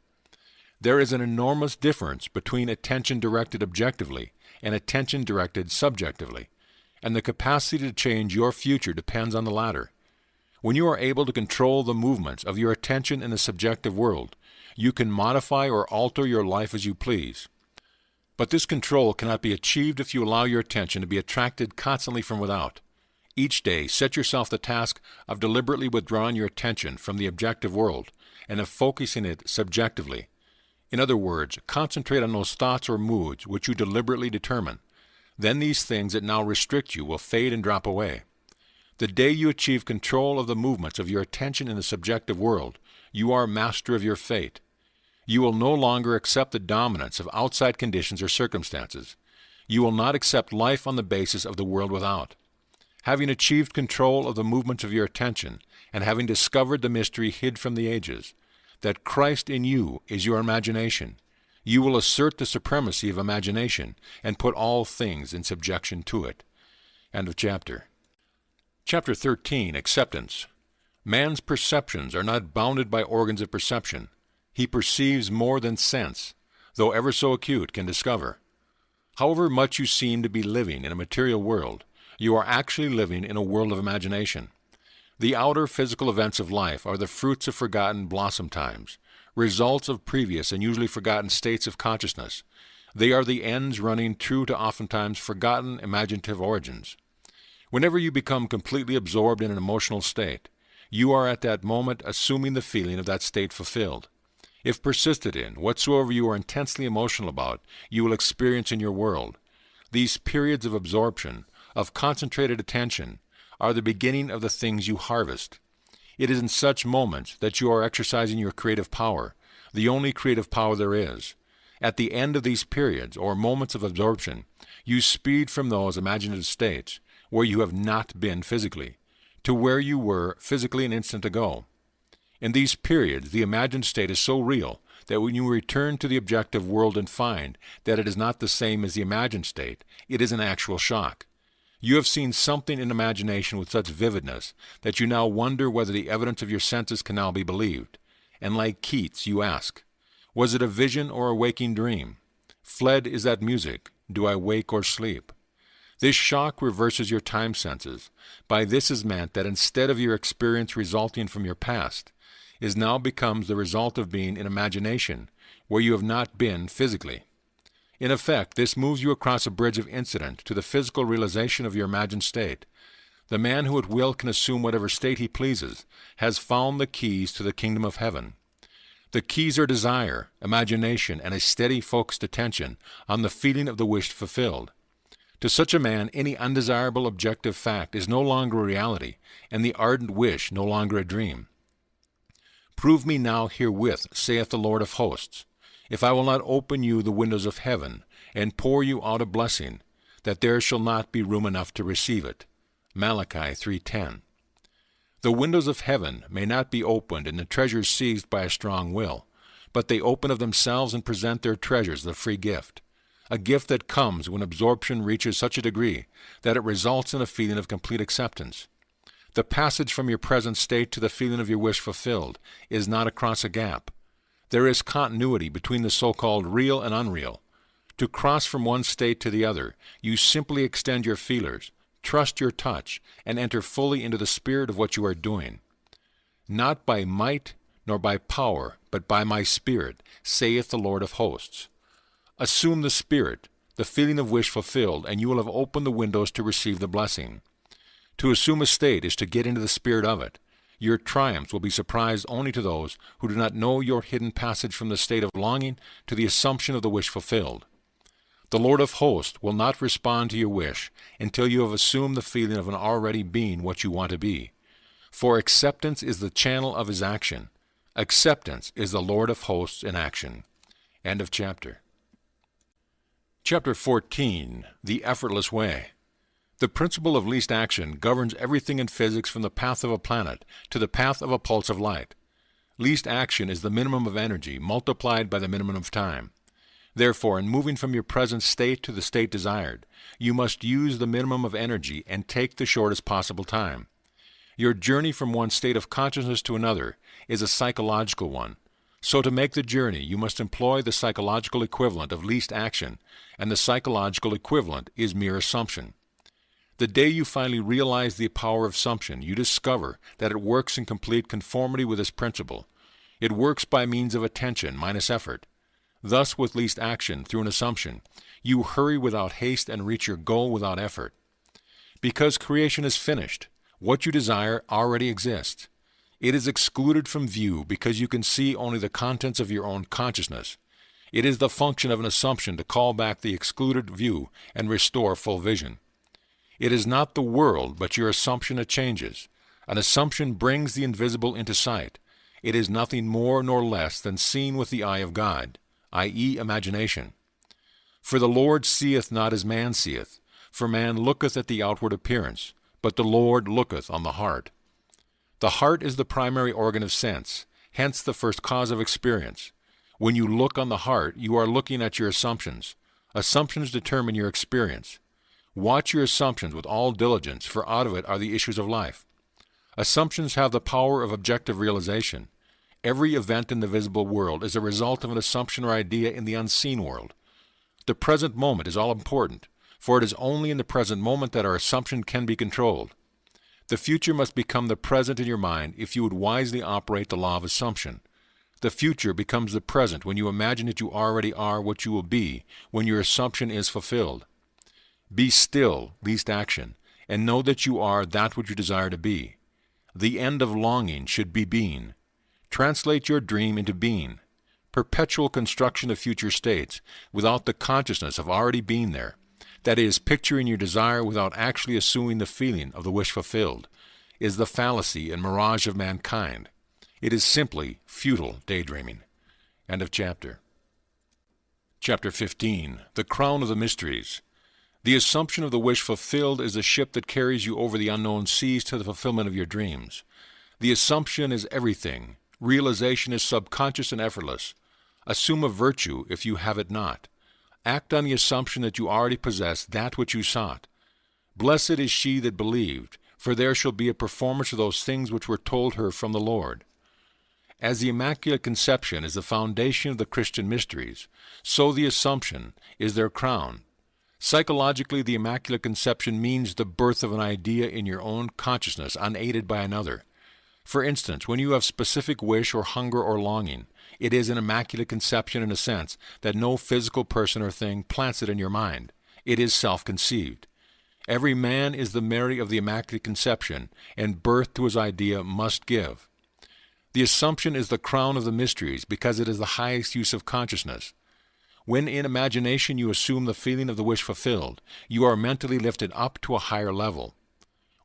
There is an enormous difference between attention directed objectively and attention directed subjectively, and the capacity to change your future depends on the latter. When you are able to control the movements of your attention in the subjective world, you can modify or alter your life as you please. But this control cannot be achieved if you allow your attention to be attracted constantly from without. Each day, set yourself the task of deliberately withdrawing your attention from the objective world and of focusing it subjectively. In other words, concentrate on those thoughts or moods which you deliberately determine. Then these things that now restrict you will fade and drop away. The day you achieve control of the movements of your attention in the subjective world, you are master of your fate. You will no longer accept the dominance of outside conditions or circumstances. You will not accept life on the basis of the world without. Having achieved control of the movements of your attention, and having discovered the mystery hid from the ages, that Christ in you is your imagination, you will assert the supremacy of imagination and put all things in subjection to it. End of chapter. Chapter 13. Acceptance. Man's perceptions are not bounded by organs of perception. He perceives more than sense, though ever so acute, can discover. However much you seem to be living in a material world, you are actually living in a world of imagination. The outer physical events of life are the fruits of forgotten blossom times, results of previous and usually forgotten states of consciousness. They are the ends running true to oftentimes forgotten imaginative origins. Whenever you become completely absorbed in an emotional state, you are at that moment assuming the feeling of that state fulfilled. If persisted in, whatsoever you are intensely emotional about, you will experience in your world. These periods of absorption, of concentrated attention, are the beginning of the things you harvest. It is in such moments that you are exercising your creative power, the only creative power there is. At the end of these periods, or moments of absorption, you speed from those imaginative states, where you have not been physically, to where you were physically an instant ago. In these periods, the imagined state is so real that when you return to the objective world and find that it is not the same as the imagined state, it is an actual shock. You have seen something in imagination with such vividness that you now wonder whether the evidence of your senses can now be believed. And like Keats, you ask, was it a vision or a waking dream? Fled is that music, do I wake or sleep? This shock reverses your time senses. By this is meant that instead of your experience resulting from your past, it now becomes the result of being in imagination, where you have not been physically. In effect, this moves you across a bridge of incident to the physical realization of your imagined state. The man who at will can assume whatever state he pleases has found the keys to the kingdom of heaven. The keys are desire, imagination, and a steady, focused attention on the feeling of the wish fulfilled. To such a man, any undesirable objective fact is no longer a reality, and the ardent wish no longer a dream. Prove me now herewith, saith the Lord of hosts, if I will not open you the windows of heaven, and pour you out a blessing, that there shall not be room enough to receive it. Malachi 3:10. The windows of heaven may not be opened and the treasures seized by a strong will, but they open of themselves and present their treasures, the free gift. A gift that comes when absorption reaches such a degree that it results in a feeling of complete acceptance. The passage from your present state to the feeling of your wish fulfilled is not across a gap. There is continuity between the so-called real and unreal. To cross from one state to the other, you simply extend your feelers, trust your touch, and enter fully into the spirit of what you are doing. Not by might nor by power, but by my Spirit, saith the Lord of hosts. Assume the Spirit, the feeling of wish fulfilled, and you will have opened the windows to receive the blessing. To assume a state is to get into the spirit of it. Your triumphs will be surprised only to those who do not know your hidden passage from the state of longing to the assumption of the wish fulfilled. The Lord of hosts will not respond to your wish until you have assumed the feeling of an already being what you want to be. For acceptance is the channel of his action. Acceptance is the Lord of hosts in action. End of chapter. Chapter 14. The Effortless Way. The principle of least action governs everything in physics from the path of a planet to the path of a pulse of light. Least action is the minimum of energy multiplied by the minimum of time. Therefore, in moving from your present state to the state desired, you must use the minimum of energy and take the shortest possible time. Your journey from one state of consciousness to another is a psychological one. So to make the journey, you must employ the psychological equivalent of least action, and the psychological equivalent is mere assumption. The day you finally realize the power of assumption, you discover that it works in complete conformity with this principle. It works by means of attention minus effort. Thus, with least action, through an assumption, you hurry without haste and reach your goal without effort. Because creation is finished, what you desire already exists. It is excluded from view because you can see only the contents of your own consciousness. It is the function of an assumption to call back the excluded view and restore full vision. It is not the world, but your assumption that changes. An assumption brings the invisible into sight. It is nothing more nor less than seen with the eye of God, i.e., imagination. For the Lord seeth not as man seeth, for man looketh at the outward appearance, but the Lord looketh on the heart. The heart is the primary organ of sense, hence the first cause of experience. When you look on the heart, you are looking at your assumptions. Assumptions determine your experience. Watch your assumptions with all diligence, for out of it are the issues of life. Assumptions have the power of objective realization. Every event in the visible world is a result of an assumption or idea in the unseen world. The present moment is all important, for it is only in the present moment that our assumption can be controlled. The future must become the present in your mind if you would wisely operate the law of assumption. The future becomes the present when you imagine that you already are what you will be when your assumption is fulfilled. Be still, least action, and know that you are that which you desire to be. The end of longing should be being. Translate your dream into being. Perpetual construction of future states without the consciousness of already being there. That is, picturing your desire without actually assuming the feeling of the wish fulfilled, is the fallacy and mirage of mankind. It is simply futile daydreaming. End of chapter. Chapter 15. The Crown of the Mysteries. The assumption of the wish fulfilled is the ship that carries you over the unknown seas to the fulfillment of your dreams. The assumption is everything. Realization is subconscious and effortless. Assume a virtue if you have it not. Act on the assumption that you already possess that which you sought. Blessed is she that believed, for there shall be a performance of those things which were told her from the Lord. As the Immaculate Conception is the foundation of the Christian mysteries, so the Assumption is their crown. Psychologically, the Immaculate Conception means the birth of an idea in your own consciousness, unaided by another. For instance, when you have specific wish or hunger or longing, it is an Immaculate Conception in a sense that no physical person or thing plants it in your mind. It is self-conceived. Every man is the Mary of the Immaculate Conception, and birth to his idea must give. The Assumption is the crown of the mysteries because it is the highest use of consciousness. When in imagination you assume the feeling of the wish fulfilled, you are mentally lifted up to a higher level.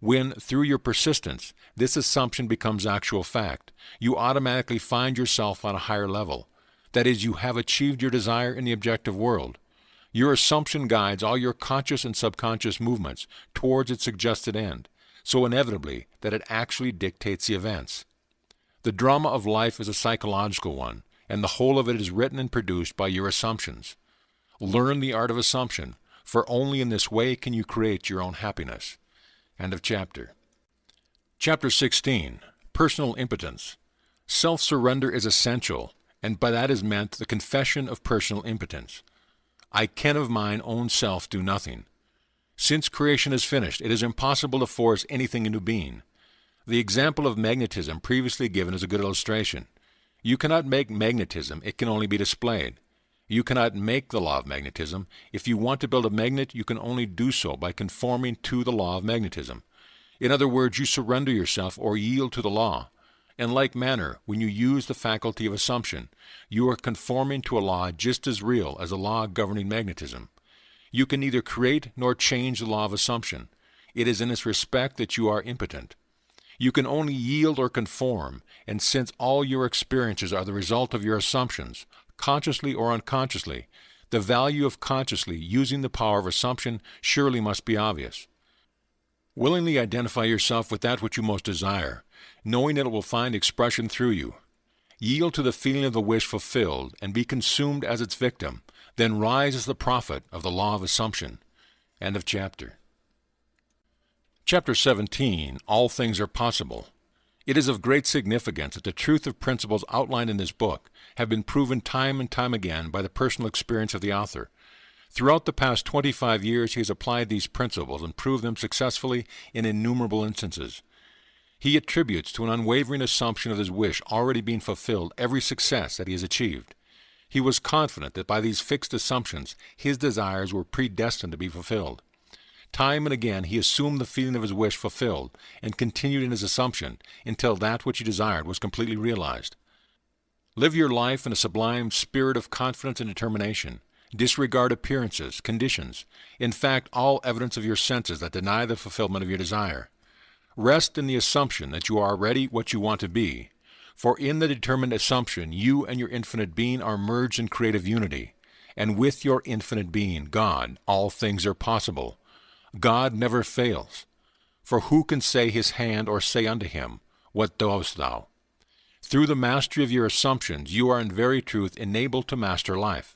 When, through your persistence, this assumption becomes actual fact, you automatically find yourself on a higher level. That is, you have achieved your desire in the objective world. Your assumption guides all your conscious and subconscious movements towards its suggested end, so inevitably that it actually dictates the events. The drama of life is a psychological one, and the whole of it is written and produced by your assumptions. Learn the art of assumption, for only in this way can you create your own happiness. End of chapter. Chapter 16. Personal Impotence. Self-surrender is essential, and by that is meant the confession of personal impotence. I can of mine own self do nothing. Since creation is finished, it is impossible to force anything into being. The example of magnetism previously given is a good illustration. You cannot make magnetism, it can only be displayed. You cannot make the law of magnetism. If you want to build a magnet, you can only do so by conforming to the law of magnetism. In other words, you surrender yourself or yield to the law. In like manner, when you use the faculty of assumption, you are conforming to a law just as real as a law governing magnetism. You can neither create nor change the law of assumption. It is in this respect that you are impotent. You can only yield or conform, and since all your experiences are the result of your assumptions, consciously or unconsciously, the value of consciously using the power of assumption surely must be obvious. Willingly identify yourself with that which you most desire, knowing that it will find expression through you. Yield to the feeling of the wish fulfilled and be consumed as its victim, then rise as the prophet of the law of assumption. End of chapter. Chapter 17. All Things Are Possible. It is of great significance that the truth of principles outlined in this book have been proven time and time again by the personal experience of the author. Throughout the past 25 years, he has applied these principles and proved them successfully in innumerable instances. He attributes to an unwavering assumption of his wish already being fulfilled every success that he has achieved. He was confident that by these fixed assumptions, his desires were predestined to be fulfilled. Time and again he assumed the feeling of his wish fulfilled and continued in his assumption until that which he desired was completely realized. Live your life in a sublime spirit of confidence and determination. Disregard appearances, conditions, in fact all evidence of your senses that deny the fulfillment of your desire. Rest in the assumption that you are already what you want to be, for in the determined assumption you and your infinite being are merged in creative unity, and with your infinite being, God, all things are possible. God never fails. For who can say his hand or say unto him, What doest thou? Through the mastery of your assumptions, you are in very truth enabled to master life.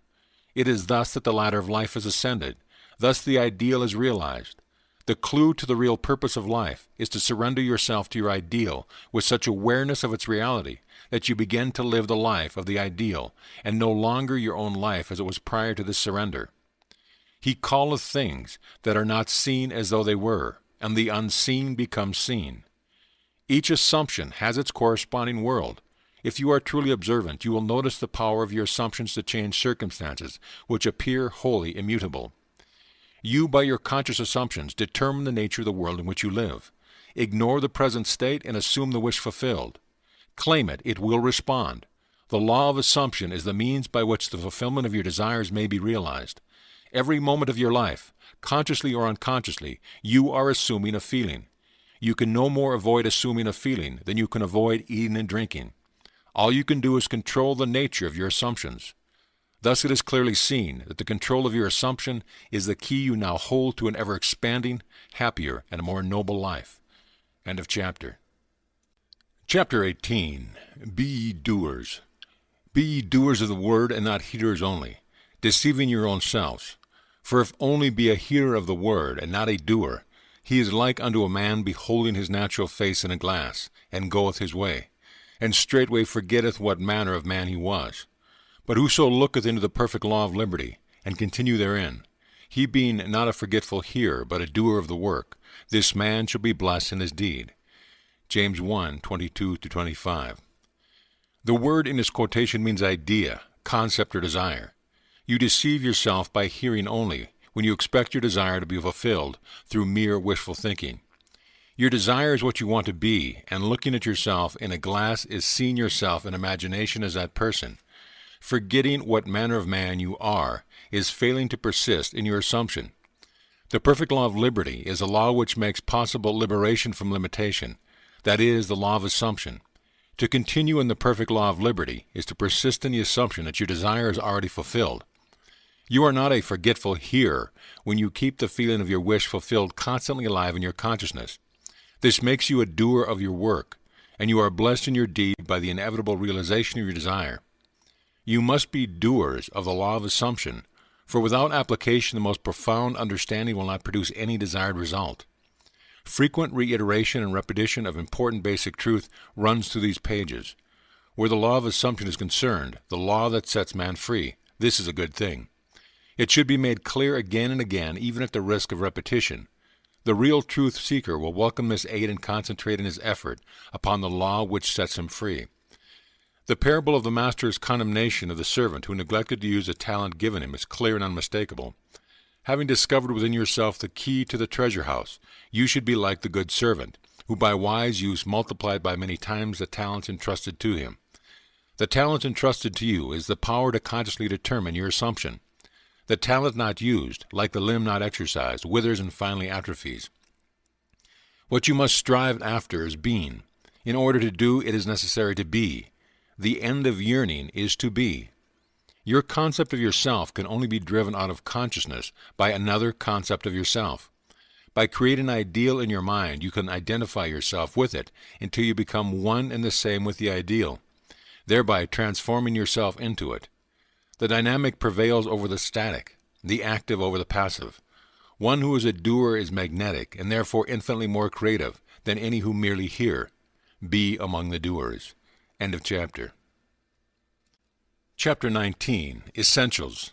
It is thus that the ladder of life is ascended. Thus the ideal is realized. The clue to the real purpose of life is to surrender yourself to your ideal with such awareness of its reality that you begin to live the life of the ideal and no longer your own life as it was prior to this surrender. He calleth things that are not seen as though they were, and the unseen becomes seen. Each assumption has its corresponding world. If you are truly observant, you will notice the power of your assumptions to change circumstances which appear wholly immutable. You, by your conscious assumptions, determine the nature of the world in which you live. Ignore the present state and assume the wish fulfilled. Claim it, it will respond. The law of assumption is the means by which the fulfillment of your desires may be realized. Every moment of your life, consciously or unconsciously, you are assuming a feeling. You can no more avoid assuming a feeling than you can avoid eating and drinking. All you can do is control the nature of your assumptions. Thus it is clearly seen that the control of your assumption is the key you now hold to an ever-expanding, happier, and a more noble life. End of chapter. Chapter 18. Be ye doers. Be ye doers of the word and not hearers only, deceiving your own selves. For if only be a hearer of the word and not a doer, he is like unto a man beholding his natural face in a glass, and goeth his way, and straightway forgetteth what manner of man he was. But whoso looketh into the perfect law of liberty, and continue therein, he being not a forgetful hearer, but a doer of the work, this man shall be blessed in his deed. James 1:22-25. The word in this quotation means idea, concept, or desire. You deceive yourself by hearing only, when you expect your desire to be fulfilled through mere wishful thinking. Your desire is what you want to be, and looking at yourself in a glass is seeing yourself in imagination as that person. Forgetting what manner of man you are is failing to persist in your assumption. The perfect law of liberty is a law which makes possible liberation from limitation, that is, the law of assumption. To continue in the perfect law of liberty is to persist in the assumption that your desire is already fulfilled. You are not a forgetful hearer when you keep the feeling of your wish fulfilled constantly alive in your consciousness. This makes you a doer of your work, and you are blessed in your deed by the inevitable realization of your desire. You must be doers of the law of assumption, for without application the most profound understanding will not produce any desired result. Frequent reiteration and repetition of important basic truth runs through these pages. Where the law of assumption is concerned, the law that sets man free, this is a good thing. It should be made clear again and again, even at the risk of repetition. The real truth seeker will welcome this aid and concentrate in his effort upon the law which sets him free. The parable of the master's condemnation of the servant who neglected to use a talent given him is clear and unmistakable. Having discovered within yourself the key to the treasure house, you should be like the good servant, who by wise use multiplied by many times the talents entrusted to him. The talent entrusted to you is the power to consciously determine your assumption. The talent not used, like the limb not exercised, withers and finally atrophies. What you must strive after is being. In order to do, it is necessary to be. The end of yearning is to be. Your concept of yourself can only be driven out of consciousness by another concept of yourself. By creating an ideal in your mind, you can identify yourself with it until you become one and the same with the ideal, thereby transforming yourself into it. The dynamic prevails over the static, the active over the passive. One who is a doer is magnetic and therefore infinitely more creative than any who merely hear. Be among the doers. End of chapter. Chapter 19. Essentials.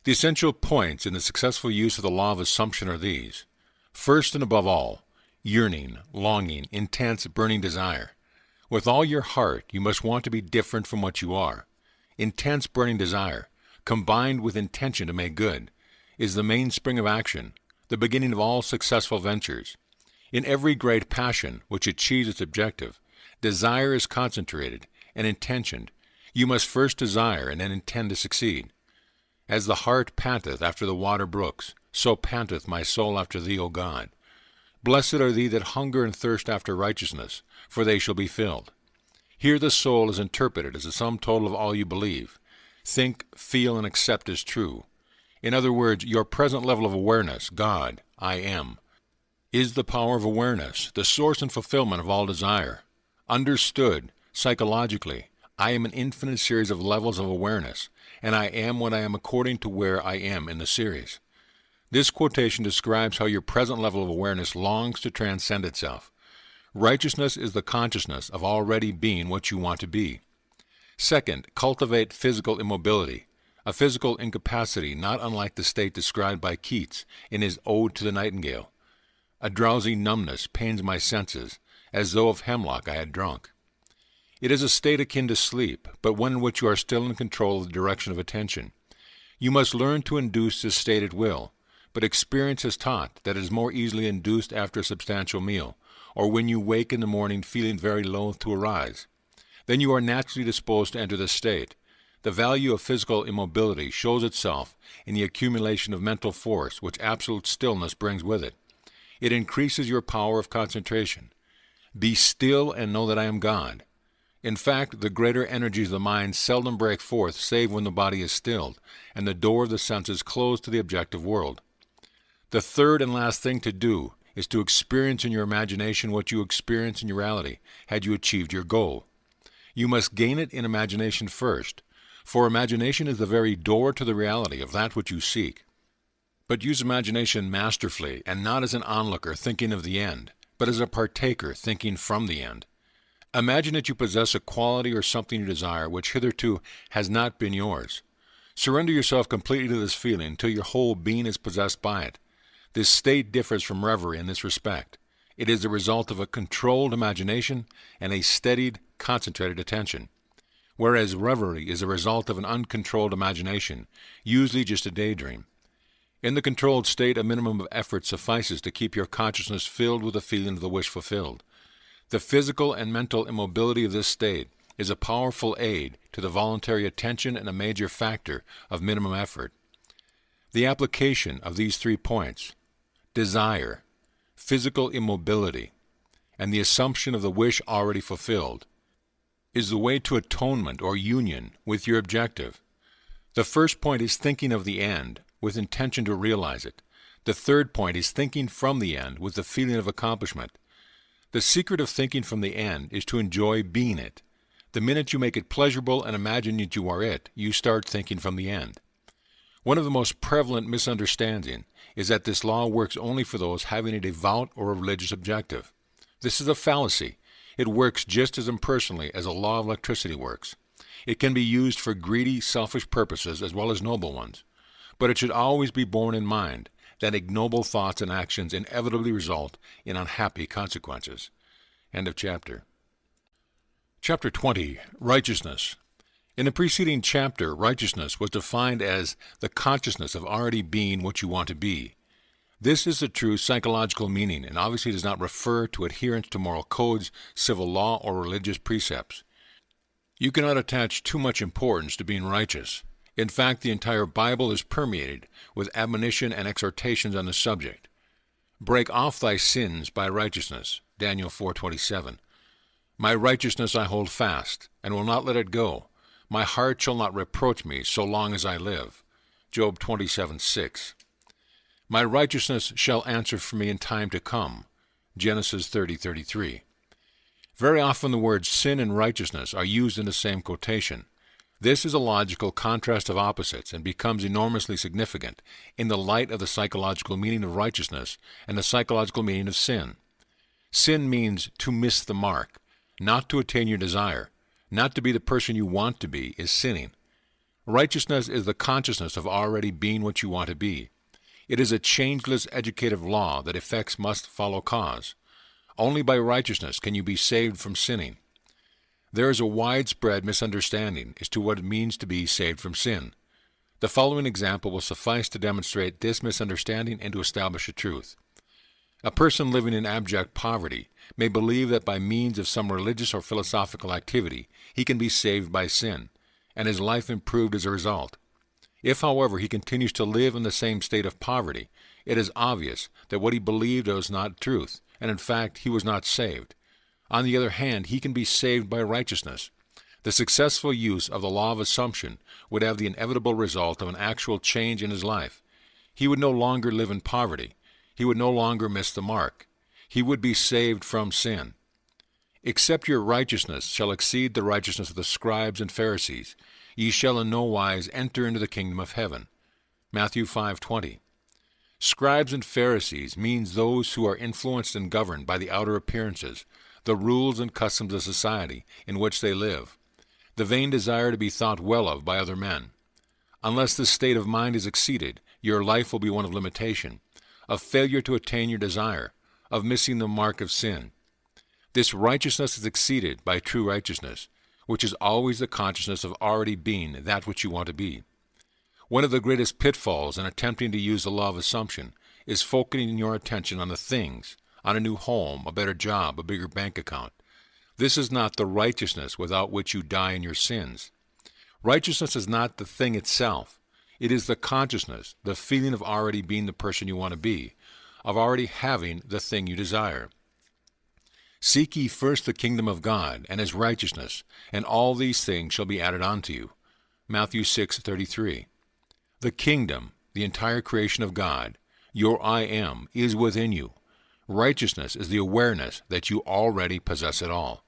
The essential points in the successful use of the law of assumption are these. First and above all, yearning, longing, intense, burning desire. With all your heart, you must want to be different from what you are. Intense burning desire, combined with intention to make good, is the mainspring of action, the beginning of all successful ventures. In every great passion which achieves its objective, desire is concentrated and intentioned. You must first desire and then intend to succeed. As the hart panteth after the water brooks, so panteth my soul after thee, O God. Blessed are they that hunger and thirst after righteousness, for they shall be filled. Here the soul is interpreted as the sum total of all you believe, think, feel, and accept as true. In other words, your present level of awareness, God, I am, is the power of awareness, the source and fulfillment of all desire. Understood, psychologically, I am an infinite series of levels of awareness, and I am what I am according to where I am in the series. This quotation describes how your present level of awareness longs to transcend itself. Righteousness is the consciousness of already being what you want to be. Second, cultivate physical immobility, a physical incapacity not unlike the state described by Keats in his Ode to the Nightingale. A drowsy numbness pains my senses, as though of hemlock I had drunk. It is a state akin to sleep, but one in which you are still in control of the direction of attention. You must learn to induce this state at will, but experience has taught that it is more easily induced after a substantial meal, or when you wake in the morning feeling very loath to arise. Then you are naturally disposed to enter this state. The value of physical immobility shows itself in the accumulation of mental force which absolute stillness brings with it. It increases your power of concentration. Be still and know that I am God. In fact, the greater energies of the mind seldom break forth save when the body is stilled, and the door of the senses closed to the objective world. The third and last thing to do is to experience in your imagination what you experience in your reality had you achieved your goal. You must gain it in imagination first, for imagination is the very door to the reality of that which you seek. But use imagination masterfully, and not as an onlooker thinking of the end, but as a partaker thinking from the end. Imagine that you possess a quality or something you desire which hitherto has not been yours. Surrender yourself completely to this feeling until your whole being is possessed by it. This state differs from reverie in this respect. It is the result of a controlled imagination and a steadied, concentrated attention, whereas reverie is the result of an uncontrolled imagination, usually just a daydream. In the controlled state, a minimum of effort suffices to keep your consciousness filled with the feeling of the wish fulfilled. The physical and mental immobility of this state is a powerful aid to the voluntary attention and a major factor of minimum effort. The application of these 3 points, desire, physical immobility, and the assumption of the wish already fulfilled, is the way to atonement or union with your objective. The first point is thinking of the end with intention to realize it. The third point is thinking from the end with the feeling of accomplishment. The secret of thinking from the end is to enjoy being it. The minute you make it pleasurable and imagine that you are it, you start thinking from the end. One of the most prevalent misunderstandings is that this law works only for those having a devout or a religious objective. This is a fallacy. It works just as impersonally as a law of electricity works. It can be used for greedy, selfish purposes as well as noble ones. But it should always be borne in mind that ignoble thoughts and actions inevitably result in unhappy consequences. End of chapter. Chapter 20. Righteousness. In the preceding chapter, righteousness was defined as the consciousness of already being what you want to be. This is the true psychological meaning and obviously does not refer to adherence to moral codes, civil law, or religious precepts. You cannot attach too much importance to being righteous. In fact, the entire Bible is permeated with admonition and exhortations on the subject. Break off thy sins by righteousness, Daniel 4:27. My righteousness I hold fast, and will not let it go. My heart shall not reproach me so long as I live, Job 27:6. My righteousness shall answer for me in time to come, Genesis 30:33. Very often the words sin and righteousness are used in the same quotation. This is a logical contrast of opposites and becomes enormously significant in the light of the psychological meaning of righteousness and the psychological meaning of sin. Sin means to miss the mark, not to attain your desire, not to be the person you want to be is sinning. Righteousness is the consciousness of already being what you want to be. It is a changeless educative law that effects must follow cause. Only by righteousness can you be saved from sinning. There is a widespread misunderstanding as to what it means to be saved from sin. The following example will suffice to demonstrate this misunderstanding and to establish a truth. A person living in abject poverty may believe that by means of some religious or philosophical activity he can be saved by sin, and his life improved as a result. If, however, he continues to live in the same state of poverty, it is obvious that what he believed was not truth, and in fact he was not saved. On the other hand, he can be saved by righteousness. The successful use of the law of assumption would have the inevitable result of an actual change in his life. He would no longer live in poverty. He would no longer miss the mark. He would be saved from sin. Except your righteousness shall exceed the righteousness of the scribes and Pharisees, ye shall in no wise enter into the kingdom of heaven. Matthew 5:20. Scribes and Pharisees means those who are influenced and governed by the outer appearances, the rules and customs of society in which they live, the vain desire to be thought well of by other men. Unless this state of mind is exceeded, your life will be one of limitation, of failure to attain your desire, of missing the mark of sin. This righteousness is exceeded by true righteousness, which is always the consciousness of already being that which you want to be. One of the greatest pitfalls in attempting to use the law of assumption is focusing your attention on the things, on a new home, a better job, a bigger bank account. This is not the righteousness without which you die in your sins. Righteousness is not the thing itself. It is the consciousness, the feeling of already being the person you want to be, of already having the thing you desire. Seek ye first the kingdom of God and his righteousness, and all these things shall be added unto you. Matthew 6:33. The kingdom, the entire creation of God, your I am, is within you. Righteousness is the awareness that you already possess it all.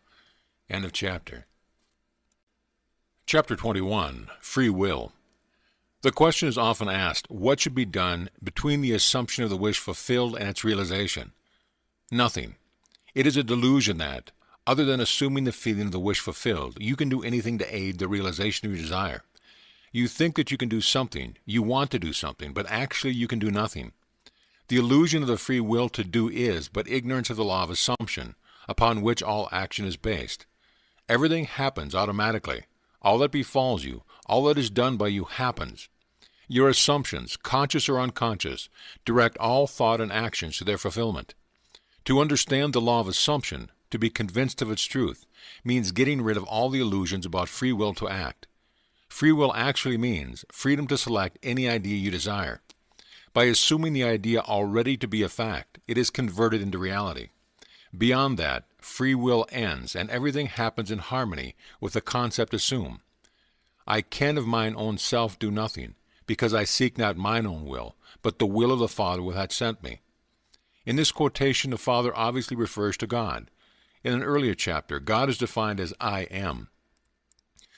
End of chapter. Chapter 21. Free Will. The question is often asked, what should be done between the assumption of the wish fulfilled and its realization? Nothing. It is a delusion that, other than assuming the feeling of the wish fulfilled, you can do anything to aid the realization of your desire. You think that you can do something, you want to do something, but actually you can do nothing. The illusion of the free will to do is but ignorance of the law of assumption, upon which all action is based. Everything happens automatically. All that befalls you, all that is done by you happens. Your assumptions, conscious or unconscious, direct all thought and actions to their fulfillment. To understand the law of assumption, to be convinced of its truth, means getting rid of all the illusions about free will to act. Free will actually means freedom to select any idea you desire. By assuming the idea already to be a fact, it is converted into reality. Beyond that, free will ends and everything happens in harmony with the concept assumed. I can of mine own self do nothing, because I seek not mine own will, but the will of the Father which hath sent me. In this quotation, the Father obviously refers to God. In an earlier chapter, God is defined as I am.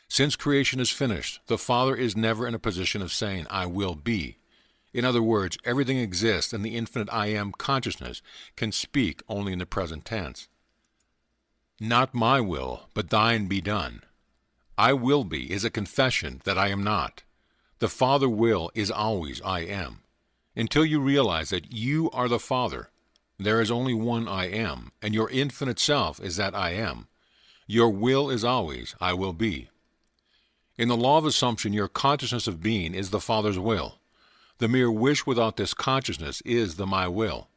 Since creation is finished, the Father is never in a position of saying, I will be. In other words, everything exists, and the infinite I am consciousness can speak only in the present tense. Not my will, but thine be done. I will be is a confession that I am not. The Father will is always I am. Until you realize that you are the Father, there is only one I am, and your infinite self is that I am. Your will is always I will be. In the law of assumption, your consciousness of being is the Father's will. The mere wish without this consciousness is the my will.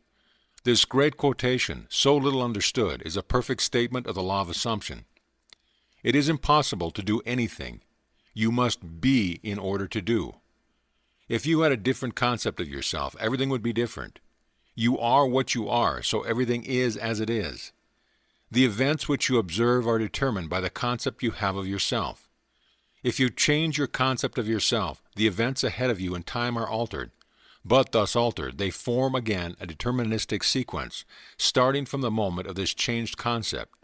This great quotation, so little understood, is a perfect statement of the law of assumption. It is impossible to do anything. You must be in order to do. If you had a different concept of yourself, everything would be different. You are what you are, so everything is as it is. The events which you observe are determined by the concept you have of yourself. If you change your concept of yourself, the events ahead of you in time are altered. But thus altered, they form again a deterministic sequence, starting from the moment of this changed concept.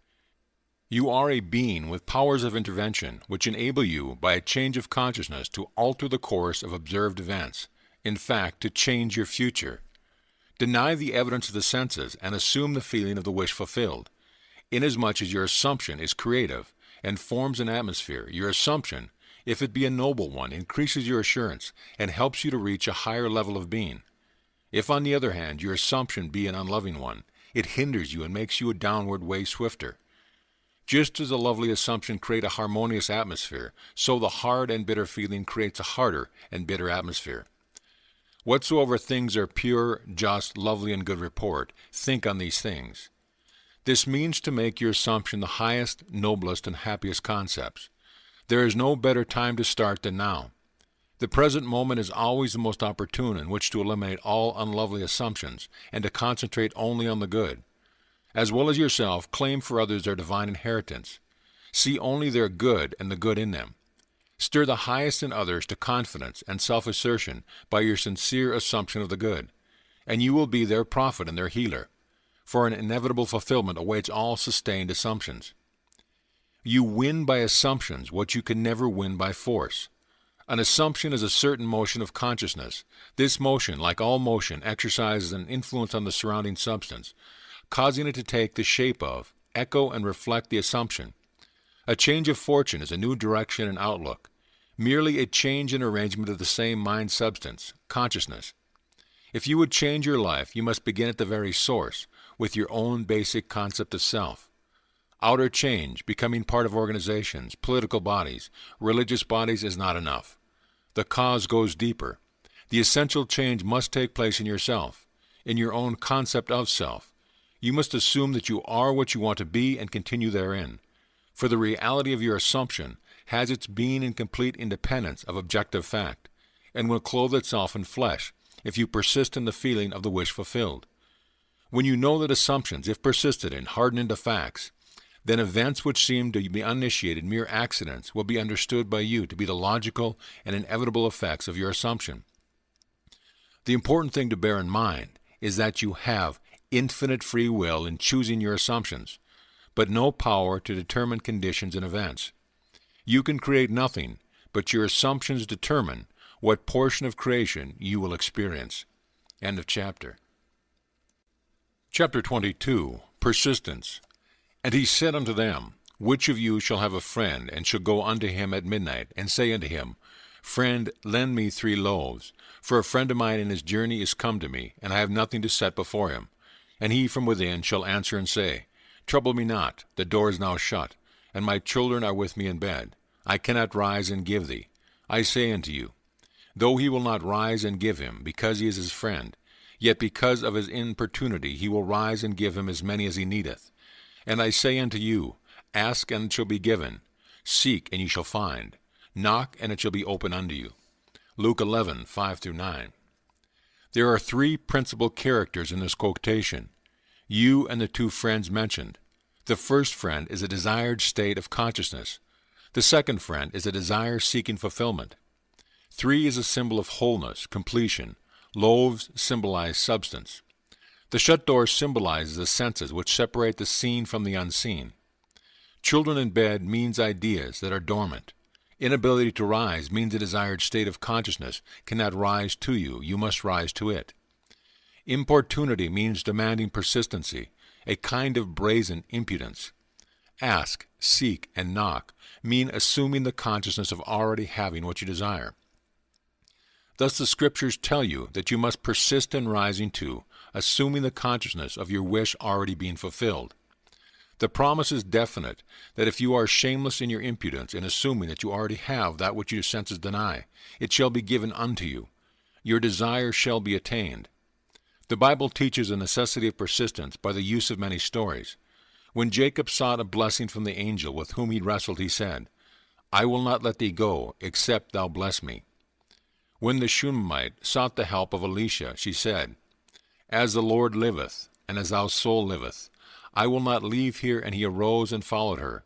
You are a being with powers of intervention which enable you, by a change of consciousness, to alter the course of observed events, in fact, to change your future. Deny the evidence of the senses and assume the feeling of the wish fulfilled. Inasmuch as your assumption is creative and forms an atmosphere, your assumption, if it be a noble one, increases your assurance and helps you to reach a higher level of being. If, on the other hand, your assumption be an unloving one, it hinders you and makes you a downward way swifter. Just as a lovely assumption creates a harmonious atmosphere, so the hard and bitter feeling creates a harder and bitter atmosphere. Whatsoever things are pure, just, lovely, and good report, think on these things. This means to make your assumption the highest, noblest, and happiest concepts. There is no better time to start than now. The present moment is always the most opportune in which to eliminate all unlovely assumptions and to concentrate only on the good. As well as yourself, claim for others their divine inheritance. See only their good and the good in them. Stir the highest in others to confidence and self-assertion by your sincere assumption of the good, and you will be their prophet and their healer, for an inevitable fulfillment awaits all sustained assumptions. You win by assumptions what you can never win by force. An assumption is a certain motion of consciousness. This motion, like all motion, exercises an influence on the surrounding substance, causing it to take the shape of, echo, and reflect the assumption. A change of fortune is a new direction and outlook, merely a change in arrangement of the same mind substance, consciousness. If you would change your life, you must begin at the very source, with your own basic concept of self. Outer change, becoming part of organizations, political bodies, religious bodies, is not enough. The cause goes deeper. The essential change must take place in yourself, in your own concept of self. You must assume that you are what you want to be and continue therein. For the reality of your assumption has its being in complete independence of objective fact, and will clothe itself in flesh if you persist in the feeling of the wish fulfilled. When you know that assumptions, if persisted in, harden into facts, then events which seem to be uninitiated mere accidents will be understood by you to be the logical and inevitable effects of your assumption. The important thing to bear in mind is that you have infinite free will in choosing your assumptions, but no power to determine conditions and events. You can create nothing, but your assumptions determine what portion of creation you will experience. End of chapter. Chapter 22. Persistence. And he said unto them, Which of you shall have a friend, and shall go unto him at midnight, and say unto him, Friend, lend me 3 loaves, for a friend of mine in his journey is come to me, and I have nothing to set before him. And he from within shall answer and say, Trouble me not, the door is now shut, and my children are with me in bed. I cannot rise and give thee. I say unto you, though he will not rise and give him, because he is his friend, yet because of his importunity he will rise and give him as many as he needeth. And I say unto you, Ask, and it shall be given. Seek, and ye shall find. Knock, and it shall be opened unto you. Luke 11:5-9. There are 3 principal characters in this quotation, you and the 2 friends mentioned. The first friend is a desired state of consciousness. The second friend is a desire seeking fulfillment. 3 is a symbol of wholeness, completion. Loaves symbolize substance. The shut door symbolizes the senses which separate the seen from the unseen. Children in bed means ideas that are dormant. Inability to rise means a desired state of consciousness cannot rise to you, you must rise to it. Importunity means demanding persistency, a kind of brazen impudence. Ask, seek, and knock mean assuming the consciousness of already having what you desire. Thus the Scriptures tell you that you must persist in rising to, assuming the consciousness of your wish already being fulfilled. The promise is definite that if you are shameless in your impudence in assuming that you already have that which your senses deny, it shall be given unto you. Your desire shall be attained. The Bible teaches the necessity of persistence by the use of many stories. When Jacob sought a blessing from the angel with whom he wrestled, he said, I will not let thee go, except thou bless me. When the Shunammite sought the help of Elisha, she said, As the Lord liveth, and as thy soul liveth, I will not leave here, and he arose and followed her.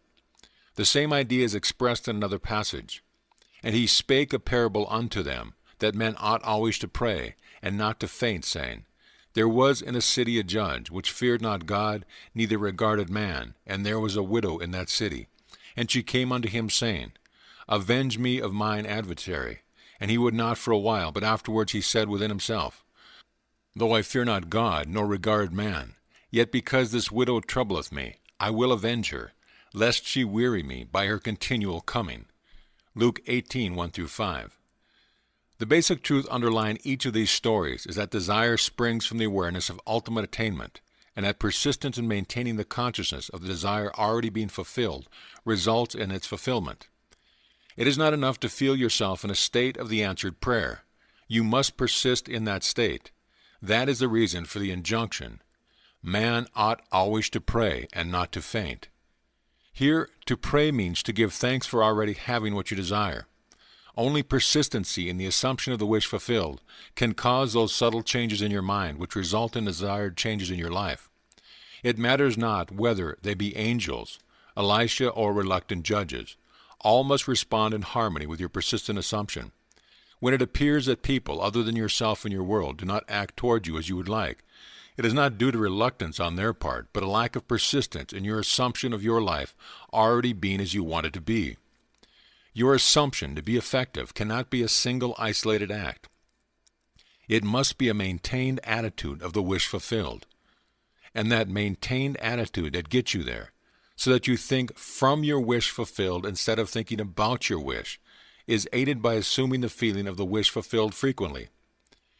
The same idea is expressed in another passage. And he spake a parable unto them, that men ought always to pray, and not to faint, saying, There was in a city a judge, which feared not God, neither regarded man, and there was a widow in that city. And she came unto him, saying, Avenge me of mine adversary. And he would not for a while, but afterwards he said within himself, Though I fear not God, nor regard man, yet because this widow troubleth me, I will avenge her, lest she weary me by her continual coming. Luke 18:1-5. The basic truth underlying each of these stories is that desire springs from the awareness of ultimate attainment, and that persistence in maintaining the consciousness of the desire already being fulfilled results in its fulfillment. It is not enough to feel yourself in a state of the answered prayer. You must persist in that state. That is the reason for the injunction, Man ought always to pray and not to faint. Here, to pray means to give thanks for already having what you desire. Only persistency in the assumption of the wish fulfilled can cause those subtle changes in your mind which result in desired changes in your life. It matters not whether they be angels, Elisha, or reluctant judges. All must respond in harmony with your persistent assumption. When it appears that people other than yourself and your world do not act toward you as you would like, it is not due to reluctance on their part, but a lack of persistence in your assumption of your life already being as you want it to be. Your assumption, to be effective, cannot be a single isolated act. It must be a maintained attitude of the wish fulfilled. And that maintained attitude that gets you there, so that you think from your wish fulfilled instead of thinking about your wish, is aided by assuming the feeling of the wish fulfilled frequently.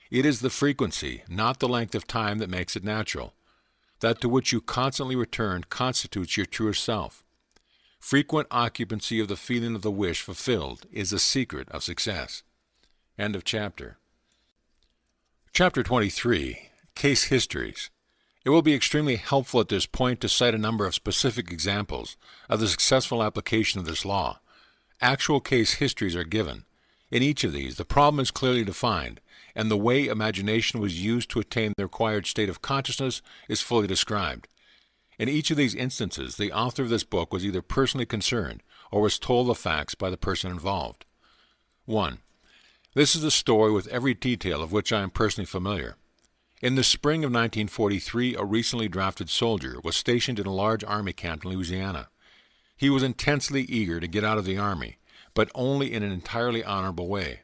It is the frequency, not the length of time, that makes it natural. That to which you constantly return constitutes your truest self. Frequent occupancy of the feeling of the wish fulfilled is the secret of success. End of chapter. Chapter 23, Case Histories. It will be extremely helpful at this point to cite a number of specific examples of the successful application of this law. Actual case histories are given. In each of these, the problem is clearly defined, and the way imagination was used to attain the required state of consciousness is fully described. In each of these instances, the author of this book was either personally concerned or was told the facts by the person involved. 1. This is a story with every detail of which I am personally familiar. In the spring of 1943, a recently drafted soldier was stationed in a large army camp in Louisiana. He was intensely eager to get out of the army, but only in an entirely honorable way.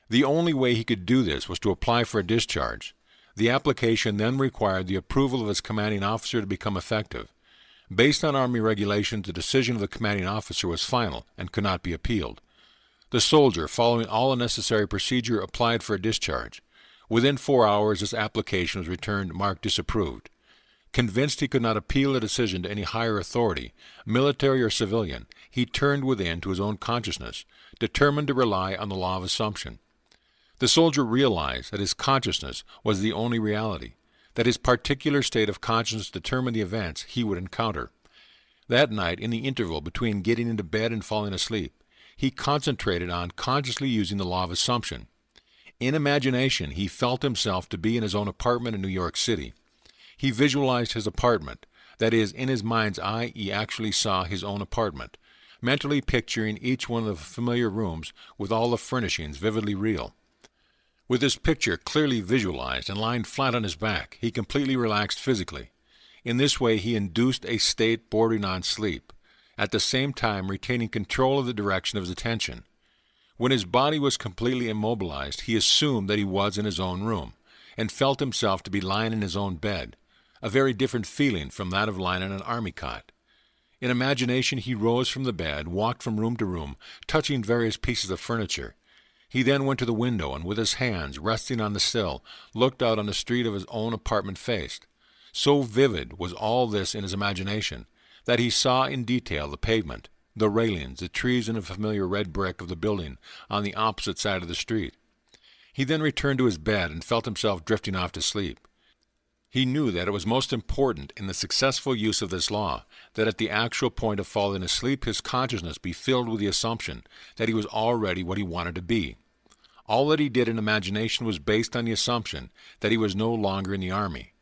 The only way he could do this was to apply for a discharge. The application then required the approval of his commanding officer to become effective. Based on Army regulations, the decision of the commanding officer was final and could not be appealed. The soldier, following all the necessary procedure, applied for a discharge. Within 4 hours, his application was returned marked disapproved. Convinced he could not appeal the decision to any higher authority, military or civilian, he turned within to his own consciousness, determined to rely on the law of assumption. The soldier realized that his consciousness was the only reality, that his particular state of consciousness determined the events he would encounter. That night, in the interval between getting into bed and falling asleep, he concentrated on consciously using the law of assumption. In imagination, he felt himself to be in his own apartment in New York City. He visualized his apartment. That is, in his mind's eye, he actually saw his own apartment. mentally picturing each one of the familiar rooms with all the furnishings vividly real. With this picture clearly visualized and lying flat on his back, he completely relaxed physically. In this way, he induced a state bordering on sleep, at the same time retaining control of the direction of his attention. When his body was completely immobilized, he assumed that he was in his own room, and felt himself to be lying in his own bed, a very different feeling from that of lying on an army cot. In imagination, he rose from the bed, walked from room to room, touching various pieces of furniture. He then went to the window, and with his hands resting on the sill, looked out on the street of his own apartment faced. So vivid was all this in his imagination, that he saw in detail the pavement, the railings, the trees, and the familiar red brick of the building on the opposite side of the street. He then returned to his bed and felt himself drifting off to sleep. He knew that it was most important in the successful use of this law that at the actual point of falling asleep his consciousness be filled with the assumption that he was already what he wanted to be. All that he did in imagination was based on the assumption that he was no longer in the army.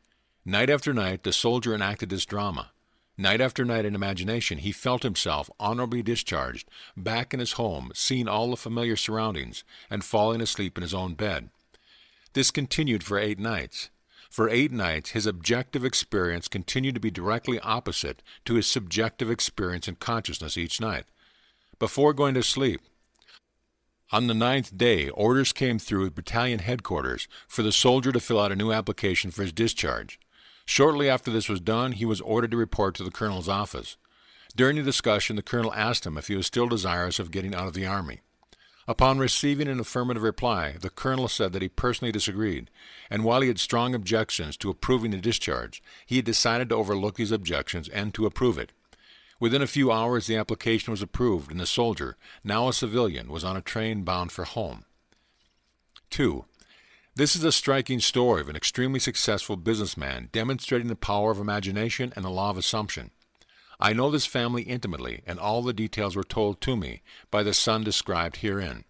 Night after night the soldier enacted this drama. Night after night in imagination he felt himself honorably discharged, back in his home, seeing all the familiar surroundings, and falling asleep in his own bed. This continued for 8 nights. For 8 nights, his objective experience continued to be directly opposite to his subjective experience and consciousness each night. Before going to sleep, on the 9th day, orders came through at battalion headquarters for the soldier to fill out a new application for his discharge. Shortly after this was done, he was ordered to report to the colonel's office. During the discussion, the colonel asked him if he was still desirous of getting out of the army. Upon receiving an affirmative reply, the colonel said that he personally disagreed, and while he had strong objections to approving the discharge, he had decided to overlook these objections and to approve it. Within a few hours, the application was approved, and the soldier, now a civilian, was on a train bound for home. 2. This is a striking story of an extremely successful businessman demonstrating the power of imagination and the law of assumption. I know this family intimately, and all the details were told to me by the son described herein.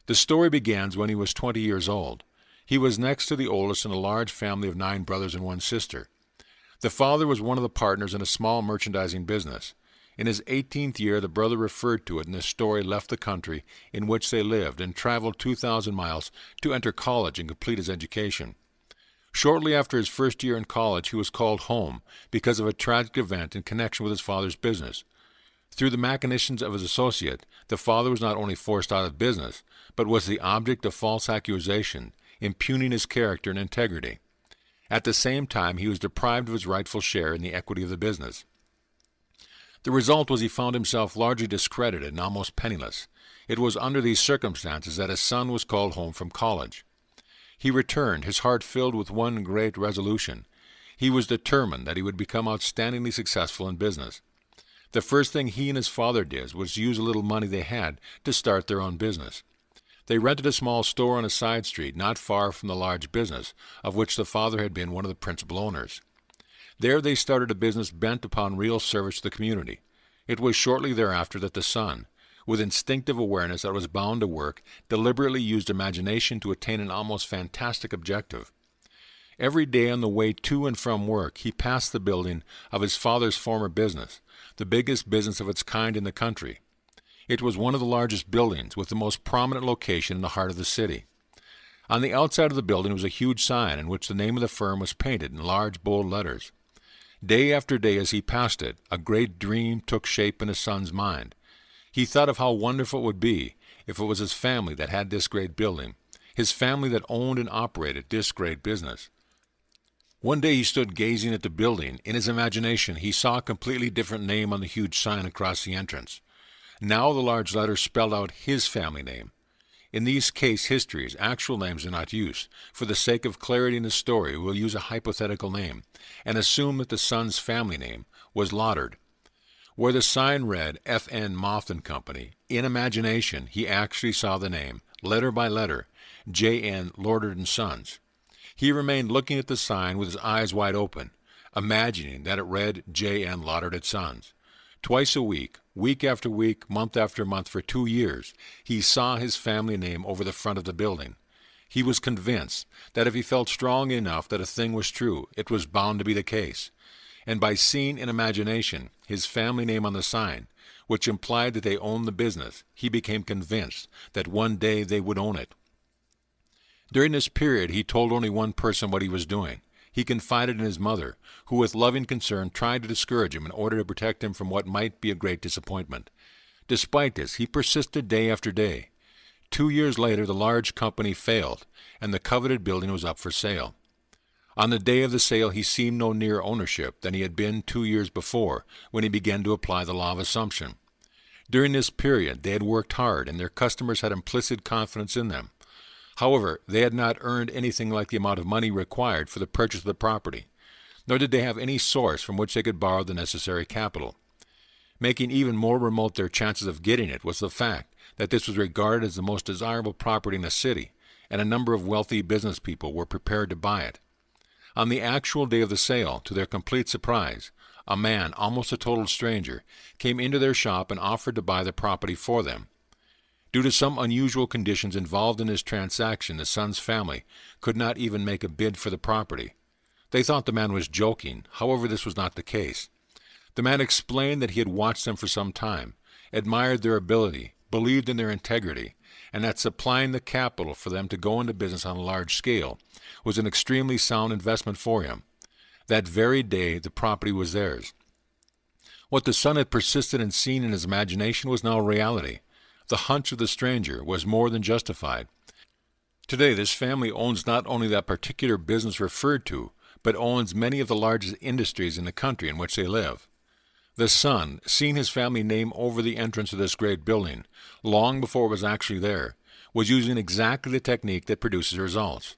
The story begins when he was 20 years old. He was next to the oldest in a large family of 9 brothers and 1 sister. The father was one of the partners in a small merchandising business. In his 18th year, the brother referred to it in this story left the country in which they lived and traveled 2,000 miles to enter college and complete his education. Shortly after his first year in college, he was called home because of a tragic event in connection with his father's business. Through the machinations of his associate, the father was not only forced out of business, but was the object of false accusation, impugning his character and integrity. At the same time, he was deprived of his rightful share in the equity of the business. The result was he found himself largely discredited and almost penniless. It was under these circumstances that his son was called home from college. He returned, his heart filled with one great resolution. He was determined that he would become outstandingly successful in business. The first thing he and his father did was use a little money they had to start their own business. They rented a small store on a side street not far from the large business, of which the father had been one of the principal owners. There they started a business bent upon real service to the community. It was shortly thereafter that the son, with instinctive awareness that it was bound to work, deliberately used imagination to attain an almost fantastic objective. Every day on the way to and from work, he passed the building of his father's former business, the biggest business of its kind in the country. It was one of the largest buildings, with the most prominent location in the heart of the city. On the outside of the building was a huge sign in which the name of the firm was painted in large, bold letters. Day after day as he passed it, a great dream took shape in his son's mind. He thought of how wonderful it would be if it was his family that had this great building, his family that owned and operated this great business. One day he stood gazing at the building. In his imagination, he saw a completely different name on the huge sign across the entrance. Now the large letters spelled out his family name. In these case histories, actual names are not used. For the sake of clarity in the story, we'll use a hypothetical name and assume that the son's family name was Loddard. Where the sign read F.N. Moth & Company, in imagination he actually saw the name, letter by letter, J.N. Loddard & Sons. He remained looking at the sign with his eyes wide open, imagining that it read J.N. Loddard & Sons. Twice a week after week, month after month for 2 years, he saw his family name over the front of the building. He was convinced that if he felt strong enough that a thing was true, it was bound to be the case. And by seeing in imagination his family name on the sign, which implied that they owned the business. He became convinced that one day they would own it. During this period, he told only one person what he was doing. He confided in his mother, who with loving concern tried to discourage him in order to protect him from what might be a great disappointment. Despite this, he persisted day after day. 2 years later, the large company failed, and the coveted building was up for sale. On the day of the sale, he seemed no nearer ownership than he had been 2 years before, when he began to apply the law of assumption. During this period, they had worked hard, and their customers had implicit confidence in them. However, they had not earned anything like the amount of money required for the purchase of the property, nor did they have any source from which they could borrow the necessary capital. Making even more remote their chances of getting it was the fact that this was regarded as the most desirable property in the city, and a number of wealthy business people were prepared to buy it. On the actual day of the sale, to their complete surprise, a man, almost a total stranger, came into their shop and offered to buy the property for them. Due to some unusual conditions involved in this transaction, the son's family could not even make a bid for the property. They thought the man was joking. However, this was not the case. The man explained that he had watched them for some time, admired their ability, believed in their integrity, and that supplying the capital for them to go into business on a large scale was an extremely sound investment for him. That very day, the property was theirs. What the son had persisted in seeing in his imagination was now reality. The hunch of the stranger was more than justified. Today, this family owns not only that particular business referred to, but owns many of the largest industries in the country in which they live. The son, seeing his family name over the entrance of this great building, long before it was actually there, was using exactly the technique that produces results.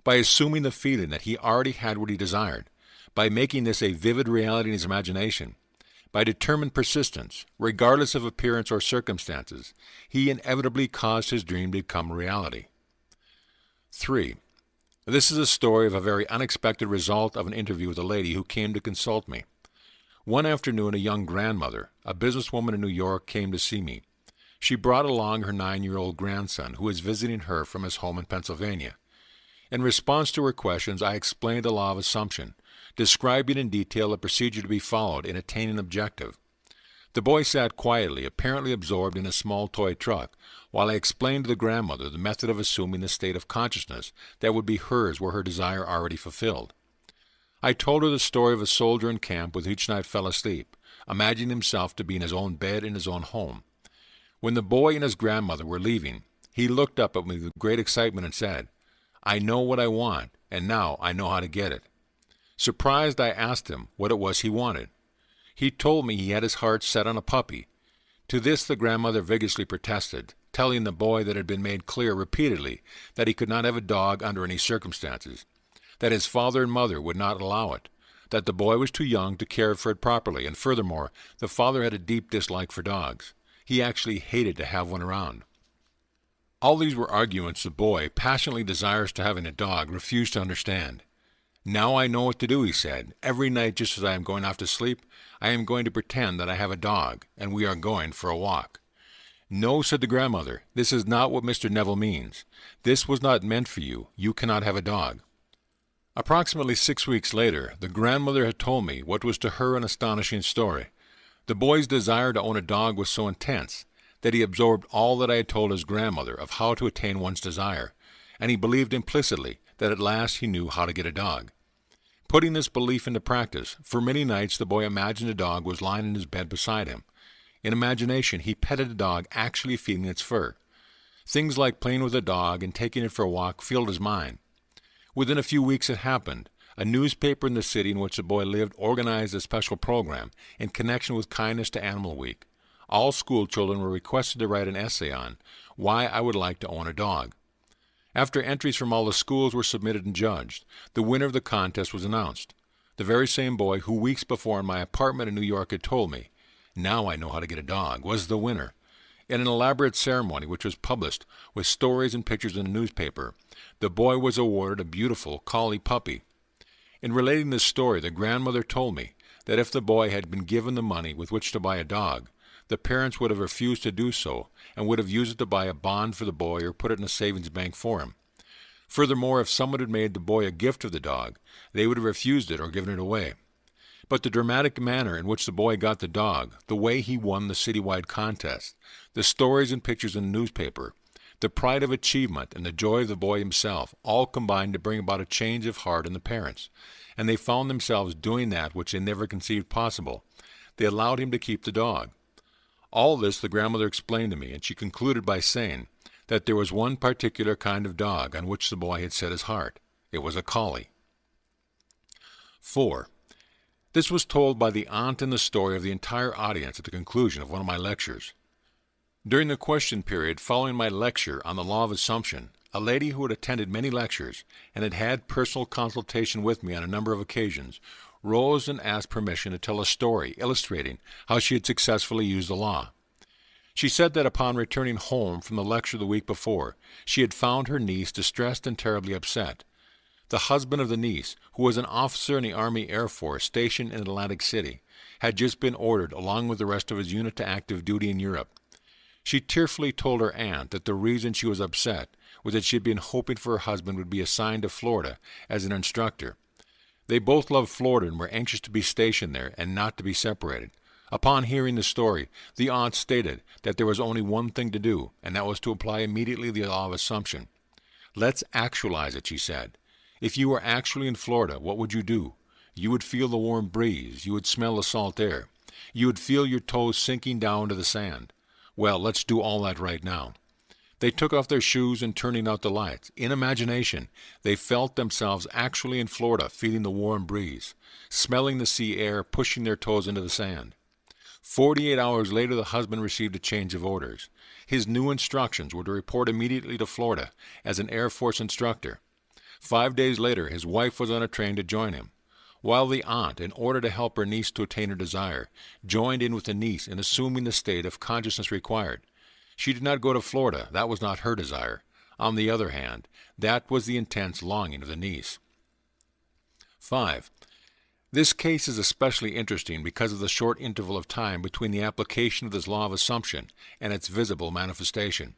By assuming the feeling that he already had what he desired, by making this a vivid reality in his imagination, by determined persistence, regardless of appearance or circumstances, he inevitably caused his dream to become a reality. 3. This is a story of a very unexpected result of an interview with a lady who came to consult me. One afternoon, a young grandmother, a businesswoman in New York, came to see me. She brought along her 9-year-old grandson, who was visiting her from his home in Pennsylvania. In response to her questions, I explained the law of assumption, describing in detail the procedure to be followed in attaining an objective. The boy sat quietly, apparently absorbed in a small toy truck, while I explained to the grandmother the method of assuming the state of consciousness that would be hers were her desire already fulfilled. I told her the story of a soldier in camp who each night fell asleep, imagining himself to be in his own bed in his own home. When the boy and his grandmother were leaving, he looked up at me with great excitement and said, "I know what I want, and now I know how to get it." Surprised, I asked him what it was he wanted. He told me he had his heart set on a puppy. To this the grandmother vigorously protested, telling the boy that it had been made clear repeatedly that he could not have a dog under any circumstances, that his father and mother would not allow it, that the boy was too young to care for it properly, and furthermore, the father had a deep dislike for dogs. He actually hated to have one around. All these were arguments the boy, passionately desirous to having a dog, refused to understand. "Now I know what to do," he said. "Every night, just as I am going off to sleep, I am going to pretend that I have a dog, and we are going for a walk." "No," said the grandmother, "this is not what Mr. Neville means. This was not meant for you. You cannot have a dog." Approximately 6 weeks later, the grandmother had told me what was to her an astonishing story. The boy's desire to own a dog was so intense that he absorbed all that I had told his grandmother of how to attain one's desire, and he believed implicitly that at last he knew how to get a dog. Putting this belief into practice, for many nights the boy imagined a dog was lying in his bed beside him. In imagination, he petted the dog, actually feeling its fur. Things like playing with a dog and taking it for a walk filled his mind. Within a few weeks it happened. A newspaper in the city in which the boy lived organized a special program in connection with Kindness to Animal Week. All school children were requested to write an essay on why I would like to own a dog. After entries from all the schools were submitted and judged, the winner of the contest was announced. The very same boy who weeks before in my apartment in New York had told me, "Now I know how to get a dog," was the winner. In an elaborate ceremony which was published with stories and pictures in the newspaper, the boy was awarded a beautiful collie puppy. In relating this story, the grandmother told me that if the boy had been given the money with which to buy a dog, the parents would have refused to do so and would have used it to buy a bond for the boy or put it in a savings bank for him. Furthermore, if someone had made the boy a gift of the dog, they would have refused it or given it away. But the dramatic manner in which the boy got the dog, the way he won the citywide contest, the stories and pictures in the newspaper, the pride of achievement and the joy of the boy himself all combined to bring about a change of heart in the parents, and they found themselves doing that which they never conceived possible. They allowed him to keep the dog. All this the grandmother explained to me, and she concluded by saying that there was one particular kind of dog on which the boy had set his heart. It was a collie. 4. This was told by the aunt in the story of the entire audience at the conclusion of one of my lectures. During the question period following my lecture on the law of assumption, a lady who had attended many lectures and had had personal consultation with me on a number of occasions rose and asked permission to tell a story illustrating how she had successfully used the law. She said that upon returning home from the lecture the week before, she had found her niece distressed and terribly upset. The husband of the niece, who was an officer in the Army Air Force stationed in Atlantic City, had just been ordered along with the rest of his unit to active duty in Europe. She tearfully told her aunt that the reason she was upset was that she had been hoping for her husband would be assigned to Florida as an instructor. They both loved Florida and were anxious to be stationed there and not to be separated. Upon hearing the story, the aunt stated that there was only one thing to do, and that was to apply immediately the law of assumption. "Let's actualize it," she said. "If you were actually in Florida, what would you do? You would feel the warm breeze. You would smell the salt air. You would feel your toes sinking down to the sand. Well, let's do all that right now." They took off their shoes and turning out the lights. In imagination, they felt themselves actually in Florida, feeling the warm breeze, smelling the sea air, pushing their toes into the sand. 48 hours later, the husband received a change of orders. His new instructions were to report immediately to Florida as an Air Force instructor. 5 days later, his wife was on a train to join him, while the aunt, in order to help her niece to attain her desire, joined in with the niece in assuming the state of consciousness required. She did not go to Florida. That was not her desire. On the other hand, that was the intense longing of the niece. 5. This case is especially interesting because of the short interval of time between the application of this law of assumption and its visible manifestation.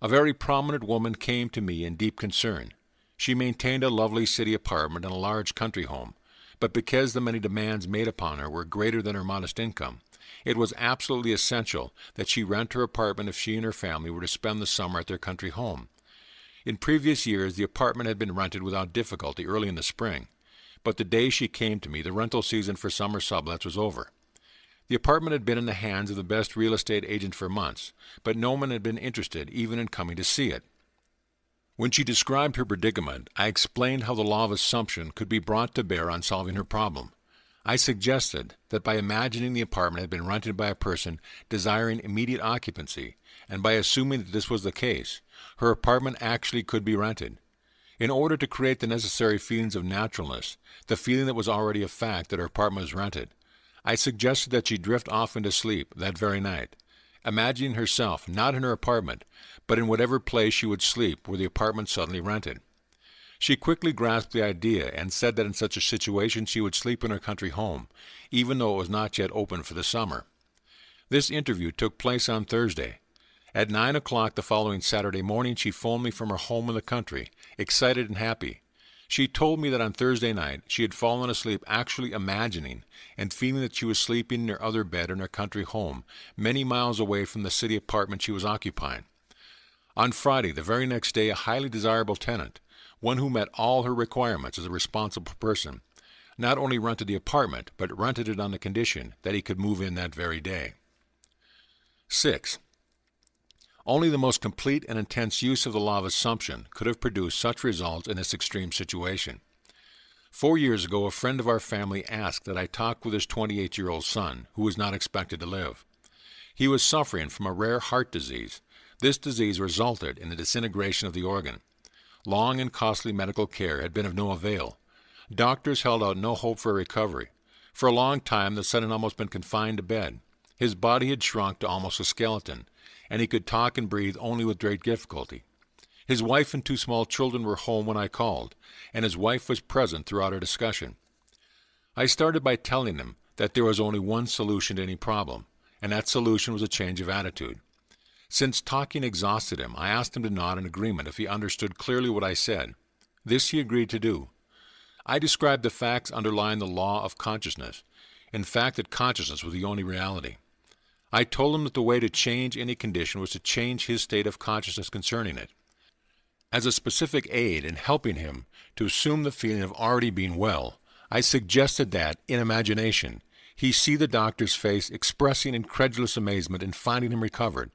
A very prominent woman came to me in deep concern. She maintained a lovely city apartment and a large country home, but because the many demands made upon her were greater than her modest income, it was absolutely essential that she rent her apartment if she and her family were to spend the summer at their country home. In previous years, the apartment had been rented without difficulty early in the spring, but the day she came to me, the rental season for summer sublets was over. The apartment had been in the hands of the best real estate agent for months, but no one had been interested even in coming to see it. When she described her predicament, I explained how the law of assumption could be brought to bear on solving her problem. I suggested that by imagining the apartment had been rented by a person desiring immediate occupancy, and by assuming that this was the case, her apartment actually could be rented. In order to create the necessary feelings of naturalness, the feeling that was already a fact that her apartment was rented, I suggested that she drift off into sleep that very night, imagining herself not in her apartment, but in whatever place she would sleep were the apartment suddenly rented. She quickly grasped the idea and said that in such a situation she would sleep in her country home, even though it was not yet open for the summer. This interview took place on Thursday. At 9 o'clock the following Saturday morning she phoned me from her home in the country, excited and happy. She told me that on Thursday night she had fallen asleep actually imagining and feeling that she was sleeping in her other bed in her country home, many miles away from the city apartment she was occupying. On Friday, the very next day, a highly desirable tenant, one who met all her requirements as a responsible person, not only rented the apartment, but rented it on the condition that he could move in that very day. 6. Only the most complete and intense use of the law of assumption could have produced such results in this extreme situation. 4 years ago, a friend of our family asked that I talk with his 28-year-old son, who was not expected to live. He was suffering from a rare heart disease. This disease resulted in the disintegration of the organ. Long and costly medical care had been of no avail. Doctors held out no hope for recovery. For a long time, the son had almost been confined to bed. His body had shrunk to almost a skeleton, and he could talk and breathe only with great difficulty. His wife and 2 small children were home when I called, and his wife was present throughout our discussion. I started by telling him that there was only one solution to any problem, and that solution was a change of attitude. Since talking exhausted him, I asked him to nod in agreement if he understood clearly what I said. This he agreed to do. I described the facts underlying the law of consciousness, in fact that consciousness was the only reality. I told him that the way to change any condition was to change his state of consciousness concerning it. As a specific aid in helping him to assume the feeling of already being well, I suggested that, in imagination, he see the doctor's face expressing incredulous amazement in finding him recovered,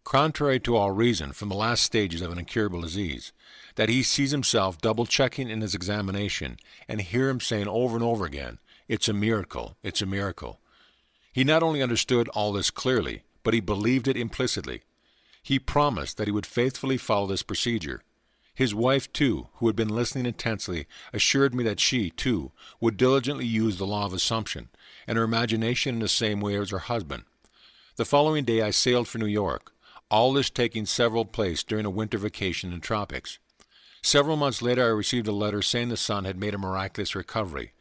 contrary to all reason from the last stages of an incurable disease, that he sees himself double-checking in his examination and hear him saying over and over again, "It's a miracle, it's a miracle." He not only understood all this clearly, but he believed it implicitly. He promised that he would faithfully follow this procedure. His wife, too, who had been listening intensely, assured me that she, too, would diligently use the law of assumption, and her imagination in the same way as her husband. The following day I sailed for New York, all this taking several place during a winter vacation in the tropics. Several months later I received a letter saying the son had made a miraculous recovery.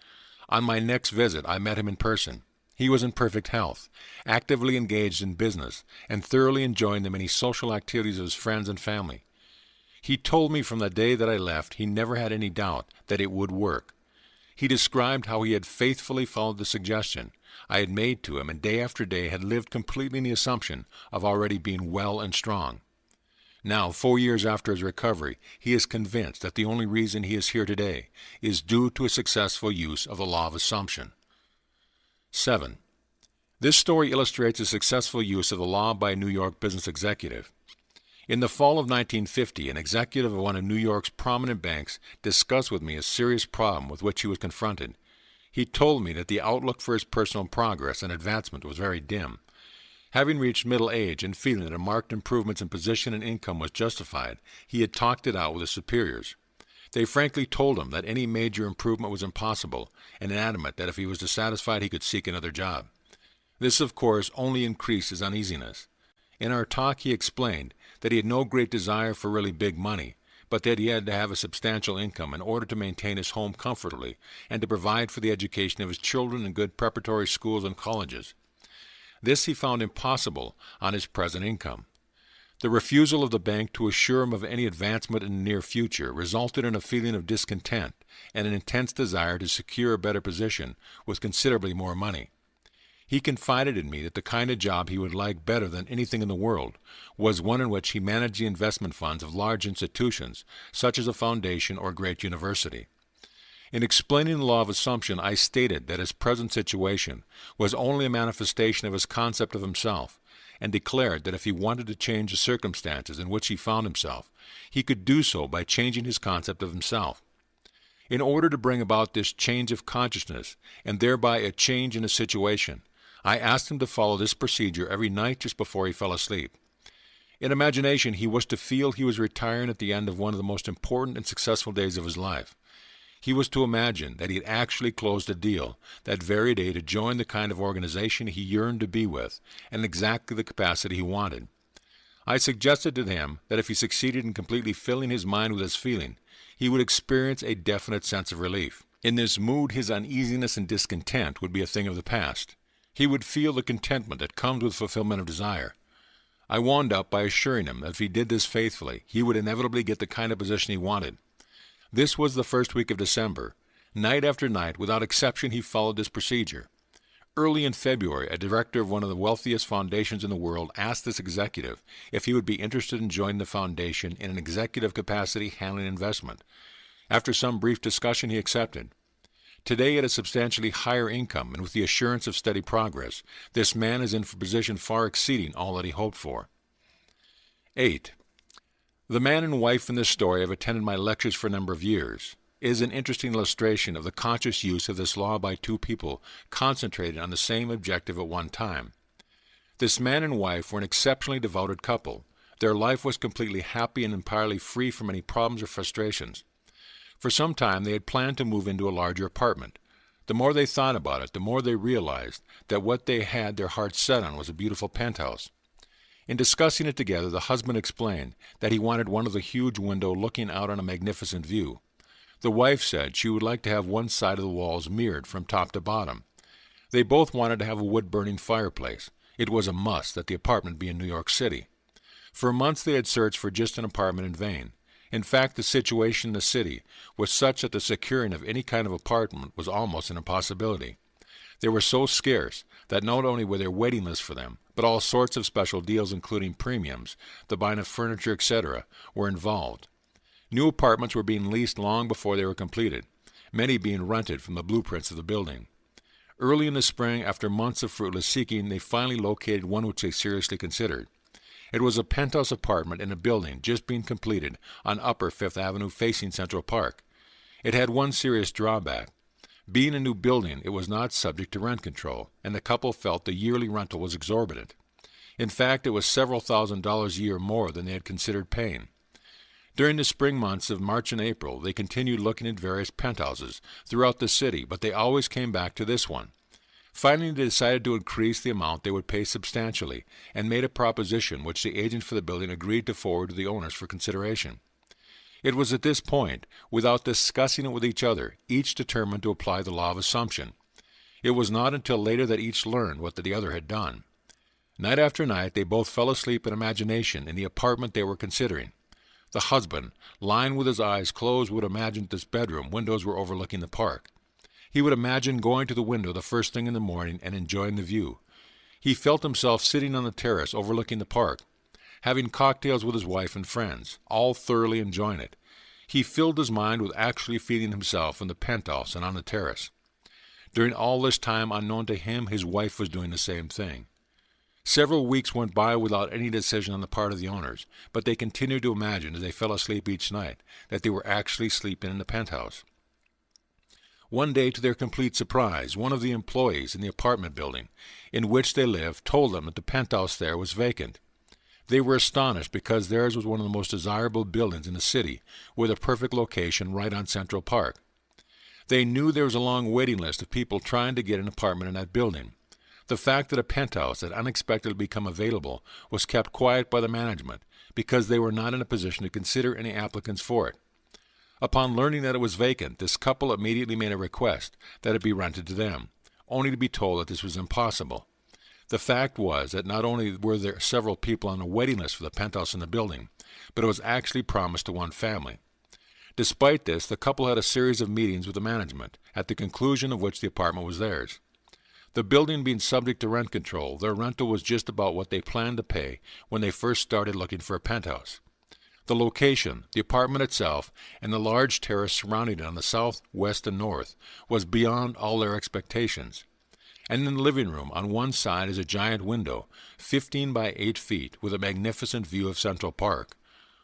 On my next visit I met him in person. He was in perfect health, actively engaged in business, and thoroughly enjoying the many social activities of his friends and family. He told me from the day that I left he never had any doubt that it would work. He described how he had faithfully followed the suggestion I had made to him and day after day had lived completely in the assumption of already being well and strong. Now, 4 years after his recovery, he is convinced that the only reason he is here today is due to a successful use of the law of assumption. 7. This story illustrates the successful use of the law by a New York business executive. In the fall of 1950, an executive of one of New York's prominent banks discussed with me a serious problem with which he was confronted. He told me that the outlook for his personal progress and advancement was very dim. Having reached middle age and feeling that a marked improvement in position and income was justified, he had talked it out with his superiors. They frankly told him that any major improvement was impossible, and adamant that if he was dissatisfied he could seek another job. This, of course, only increased his uneasiness. In our talk he explained that he had no great desire for really big money, but that he had to have a substantial income in order to maintain his home comfortably and to provide for the education of his children in good preparatory schools and colleges. This he found impossible on his present income. The refusal of the bank to assure him of any advancement in the near future resulted in a feeling of discontent and an intense desire to secure a better position with considerably more money. He confided in me that the kind of job he would like better than anything in the world was one in which he managed the investment funds of large institutions, such as a foundation or great university. In explaining the law of assumption, I stated that his present situation was only a manifestation of his concept of himself, and declared that if he wanted to change the circumstances in which he found himself, he could do so by changing his concept of himself. In order to bring about this change of consciousness, and thereby a change in his situation, I asked him to follow this procedure every night just before he fell asleep. In imagination, he was to feel he was retiring at the end of one of the most important and successful days of his life. He was to imagine that he had actually closed a deal that very day to join the kind of organization he yearned to be with, and exactly the capacity he wanted. I suggested to him that if he succeeded in completely filling his mind with this feeling, he would experience a definite sense of relief. In this mood, his uneasiness and discontent would be a thing of the past. He would feel the contentment that comes with fulfillment of desire. I wound up by assuring him that if he did this faithfully, he would inevitably get the kind of position he wanted. This was the first week of December. Night after night, without exception, he followed this procedure. Early in February, a director of one of the wealthiest foundations in the world asked this executive if he would be interested in joining the foundation in an executive capacity handling investment. After some brief discussion, he accepted. Today, at a substantially higher income and with the assurance of steady progress, this man is in a position far exceeding all that he hoped for. 8. The man and wife in this story have attended my lectures for a number of years. It is an interesting illustration of the conscious use of this law by two people concentrated on the same objective at one time. This man and wife were an exceptionally devoted couple. Their life was completely happy and entirely free from any problems or frustrations. For some time they had planned to move into a larger apartment. The more they thought about it, the more they realized that what they had their hearts set on was a beautiful penthouse. In discussing it together, the husband explained that he wanted one with a huge window looking out on a magnificent view. The wife said she would like to have one side of the walls mirrored from top to bottom. They both wanted to have a wood-burning fireplace. It was a must that the apartment be in New York City. For months they had searched for just an apartment in vain. In fact, the situation in the city was such that the securing of any kind of apartment was almost an impossibility. They were so scarce that not only were there waiting lists for them, but all sorts of special deals including premiums, the buying of furniture, etc., were involved. New apartments were being leased long before they were completed, many being rented from the blueprints of the building. Early in the spring, after months of fruitless seeking, they finally located one which they seriously considered. It was a penthouse apartment in a building just being completed on Upper Fifth Avenue facing Central Park. It had one serious drawback. Being a new building, it was not subject to rent control, and the couple felt the yearly rental was exorbitant. In fact, it was several $1,000s a year more than they had considered paying. During the spring months of March and April, they continued looking at various penthouses throughout the city, but they always came back to this one. Finally, they decided to increase the amount they would pay substantially and made a proposition which the agent for the building agreed to forward to the owners for consideration. It was at this point, without discussing it with each other, each determined to apply the law of assumption. It was not until later that each learned what the other had done. Night after night, they both fell asleep in imagination in the apartment they were considering. The husband, lying with his eyes closed, would imagine this bedroom windows were overlooking the park. He would imagine going to the window the first thing in the morning and enjoying the view. He felt himself sitting on the terrace overlooking the park, having cocktails with his wife and friends, all thoroughly enjoying it. He filled his mind with actually feeling himself in the penthouse and on the terrace. During all this time, unknown to him, his wife was doing the same thing. Several weeks went by without any decision on the part of the owners, but they continued to imagine as they fell asleep each night that they were actually sleeping in the penthouse. One day, to their complete surprise, one of the employees in the apartment building in which they lived told them that the penthouse there was vacant. They were astonished because theirs was one of the most desirable buildings in the city, with a perfect location right on Central Park. They knew there was a long waiting list of people trying to get an apartment in that building. The fact that a penthouse had unexpectedly become available was kept quiet by the management because they were not in a position to consider any applicants for it. Upon learning that it was vacant, this couple immediately made a request that it be rented to them, only to be told that this was impossible. The fact was that not only were there several people on the waiting list for the penthouse in the building, but it was actually promised to one family. Despite this, the couple had a series of meetings with the management, at the conclusion of which the apartment was theirs. The building being subject to rent control, their rental was just about what they planned to pay when they first started looking for a penthouse. The location, the apartment itself, and the large terrace surrounding it on the south, west, and north was beyond all their expectations. And in the living room, on one side is a giant window, 15 by 8 feet, with a magnificent view of Central Park.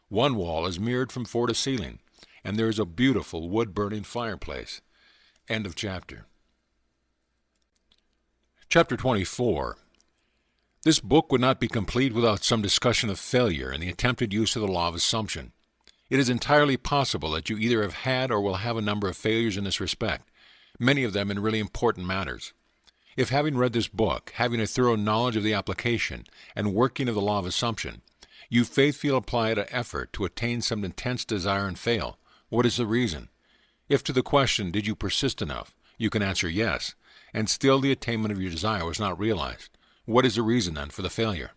One wall is mirrored from floor to ceiling, and there is a beautiful wood-burning fireplace. End of chapter. Chapter 24. This book would not be complete without some discussion of failure and the attempted use of the law of assumption. It is entirely possible that you either have had or will have a number of failures in this respect, many of them in really important matters. If having read this book, having a thorough knowledge of the application and working of the law of assumption, you faithfully apply an effort to attain some intense desire and fail, what is the reason? If to the question, did you persist enough, you can answer yes, and still the attainment of your desire was not realized, what is the reason then for the failure?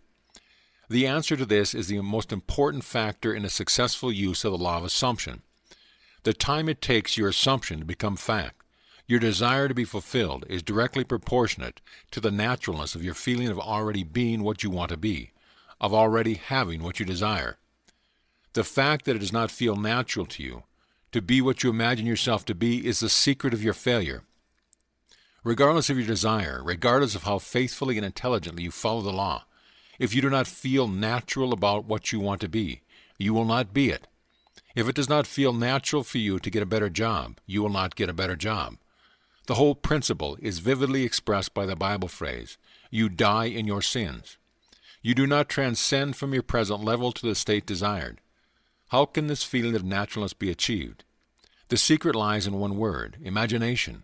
The answer to this is the most important factor in the successful use of the law of assumption. The time it takes your assumption to become fact, your desire to be fulfilled, is directly proportionate to the naturalness of your feeling of already being what you want to be, of already having what you desire. The fact that it does not feel natural to you to be what you imagine yourself to be is the secret of your failure. Regardless of your desire, regardless of how faithfully and intelligently you follow the law, if you do not feel natural about what you want to be, you will not be it. If it does not feel natural for you to get a better job, you will not get a better job. The whole principle is vividly expressed by the Bible phrase, "You die in your sins." You do not transcend from your present level to the state desired. How can this feeling of naturalness be achieved? The secret lies in one word, imagination.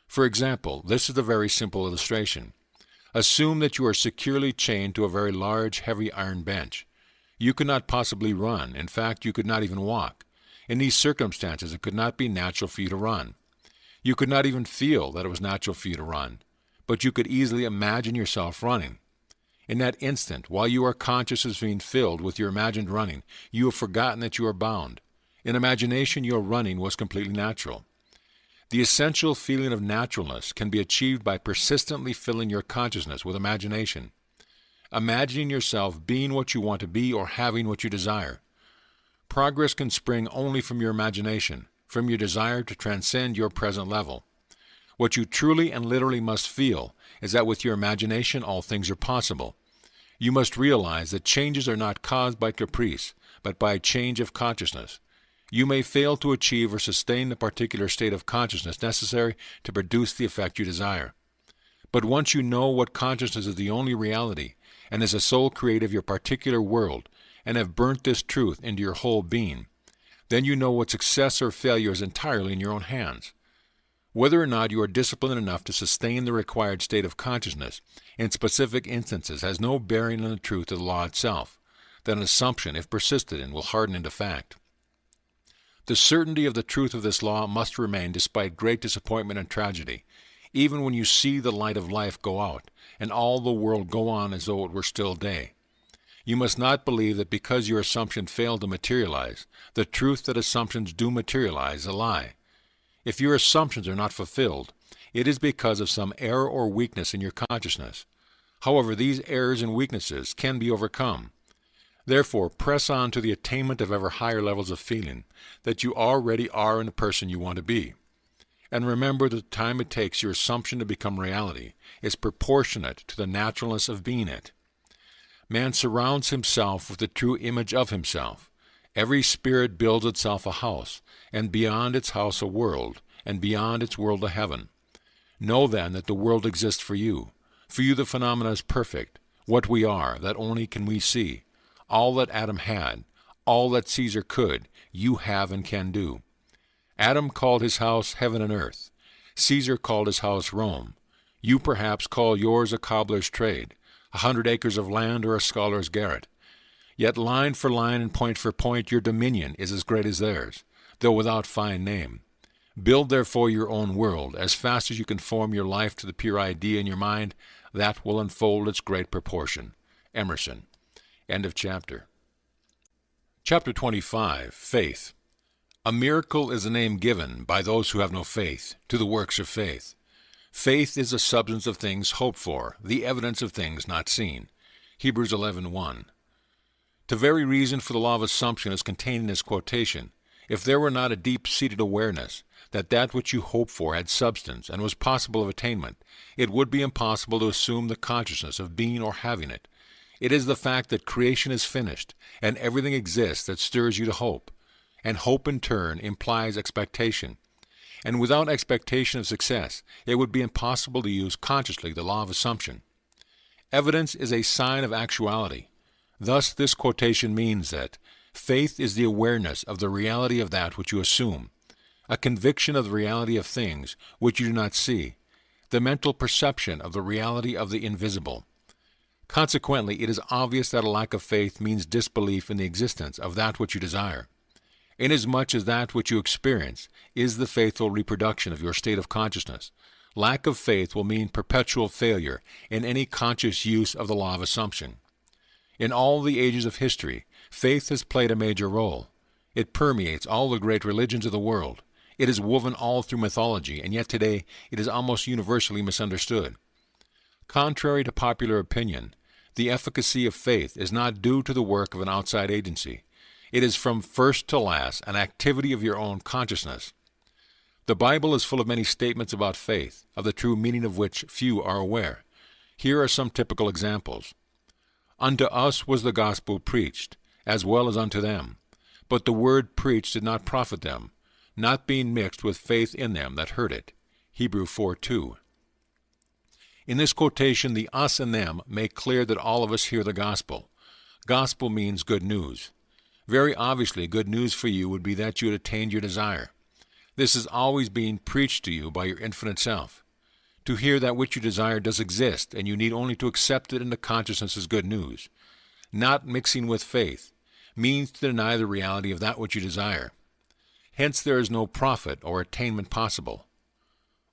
For example, this is a very simple illustration. Assume that you are securely chained to a very large, heavy iron bench. You could not possibly run. In fact, you could not even walk. In these circumstances, it could not be natural for you to run. You could not even feel that it was natural for you to run, but you could easily imagine yourself running. In that instant, while you are conscious of being filled with your imagined running, you have forgotten that you are bound. In imagination, your running was completely natural. The essential feeling of naturalness can be achieved by persistently filling your consciousness with imagination, imagining yourself being what you want to be or having what you desire. Progress can spring only from your imagination, from your desire to transcend your present level. What you truly and literally must feel is that with your imagination all things are possible. You must realize that changes are not caused by caprice, but by a change of consciousness. You may fail to achieve or sustain the particular state of consciousness necessary to produce the effect you desire. But once you know what consciousness is the only reality and is the sole creator of your particular world, and have burnt this truth into your whole being, then you know what success or failure is entirely in your own hands. Whether or not you are disciplined enough to sustain the required state of consciousness in specific instances has no bearing on the truth of the law itself, that an assumption, if persisted in, will harden into fact. The certainty of the truth of this law must remain despite great disappointment and tragedy, even when you see the light of life go out, and all the world go on as though it were still day. You must not believe that because your assumption failed to materialize, the truth that assumptions do materialize is a lie. If your assumptions are not fulfilled, it is because of some error or weakness in your consciousness. However, these errors and weaknesses can be overcome. Therefore, press on to the attainment of ever higher levels of feeling that you already are in the person you want to be. And remember that the time it takes your assumption to become reality is proportionate to the naturalness of being it. Man surrounds himself with the true image of himself. Every spirit builds itself a house, and beyond its house a world, and beyond its world a heaven. Know then that the world exists for you. For you the phenomena is perfect. What we are, that only can we see. All that Adam had, all that Caesar could, you have and can do. Adam called his house heaven and earth. Caesar called his house Rome. You perhaps call yours a cobbler's trade, 100 acres of land or a scholar's garret. Yet line for line and point for point your dominion is as great as theirs, though without fine name. Build therefore your own world. As fast as you can form your life to the pure idea in your mind, that will unfold its great proportion. Emerson. End of chapter. Chapter 25. Faith. A miracle is a name given, by those who have no faith, to the works of faith. Faith is the substance of things hoped for, the evidence of things not seen. Hebrews 11:1. The very reason for the law of assumption is contained in this quotation. If there were not a deep-seated awareness that that which you hoped for had substance and was possible of attainment, it would be impossible to assume the consciousness of being or having it. It is the fact that creation is finished and everything exists that stirs you to hope, and hope in turn implies expectation. And without expectation of success, it would be impossible to use consciously the law of assumption. Evidence is a sign of actuality. Thus, this quotation means that faith is the awareness of the reality of that which you assume, a conviction of the reality of things which you do not see, the mental perception of the reality of the invisible. Consequently, it is obvious that a lack of faith means disbelief in the existence of that which you desire. Inasmuch as that which you experience is the faithful reproduction of your state of consciousness, lack of faith will mean perpetual failure in any conscious use of the law of assumption. In all the ages of history, faith has played a major role. It permeates all the great religions of the world. It is woven all through mythology, and yet today it is almost universally misunderstood. Contrary to popular opinion, the efficacy of faith is not due to the work of an outside agency. It is from first to last an activity of your own consciousness. The Bible is full of many statements about faith, of the true meaning of which few are aware. Here are some typical examples. Unto us was the gospel preached, as well as unto them. But the word preached did not profit them, not being mixed with faith in them that heard it. Hebrew 4:2. In this quotation, the us and them make clear that all of us hear the gospel. Gospel means good news. Very obviously, good news for you would be that you had attained your desire. This is always being preached to you by your infinite self. To hear that which you desire does exist, and you need only to accept it into consciousness as good news. Not mixing with faith means to deny the reality of that which you desire. Hence there is no profit or attainment possible.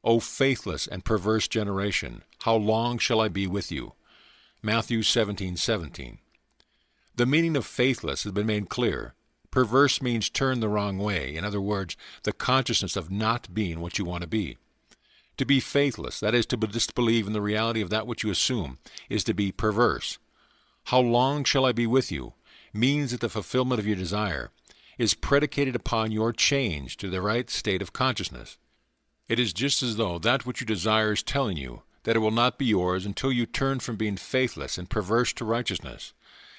O faithless and perverse generation, how long shall I be with you? Matthew 17:17. The meaning of faithless has been made clear. Perverse means turn the wrong way. In other words, the consciousness of not being what you want to be. To be faithless, that is to disbelieve in the reality of that which you assume, is to be perverse. How long shall I be with you means that the fulfillment of your desire is predicated upon your change to the right state of consciousness. It is just as though that which you desire is telling you that it will not be yours until you turn from being faithless and perverse to righteousness.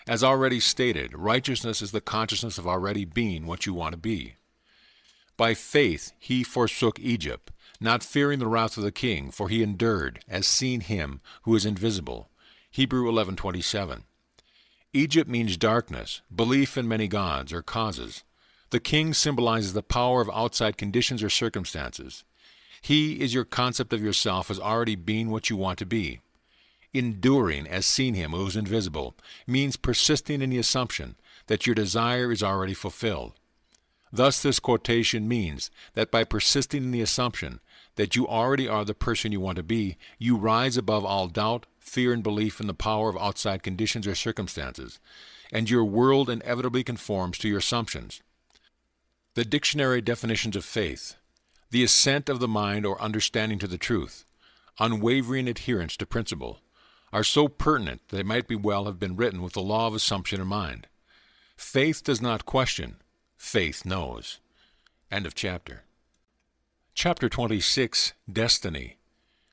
As already stated, righteousness is the consciousness of already being what you want to be. By faith he forsook Egypt, not fearing the wrath of the king, for he endured, as seeing him who is invisible. Hebrew 11:27. Egypt means darkness, belief in many gods or causes. The king symbolizes the power of outside conditions or circumstances. He is your concept of yourself as already being what you want to be. Enduring, as seeing him who is invisible, means persisting in the assumption that your desire is already fulfilled. Thus this quotation means that by persisting in the assumption that you already are the person you want to be, you rise above all doubt, fear, and belief in the power of outside conditions or circumstances, and your world inevitably conforms to your assumptions. The dictionary definitions of faith: the assent of the mind or understanding to the truth, unwavering adherence to principle, are so pertinent that they might be well have been written with the law of assumption in mind. Faith does not question. Faith knows. End of chapter. Chapter 26, Destiny.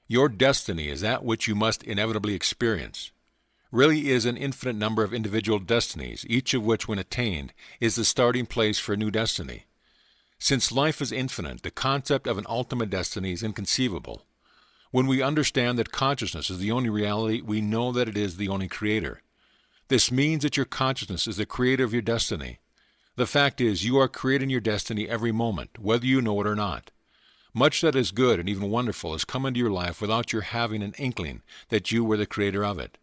Your destiny is that which you must inevitably experience. Really is an infinite number of individual destinies, each of which, when attained, is the starting place for a new destiny. Since life is infinite, the concept of an ultimate destiny is inconceivable. When we understand that consciousness is the only reality, we know that it is the only creator. This means that your consciousness is the creator of your destiny. The fact is, you are creating your destiny every moment, whether you know it or not. Much that is good and even wonderful has come into your life without your having an inkling that you were the creator of it.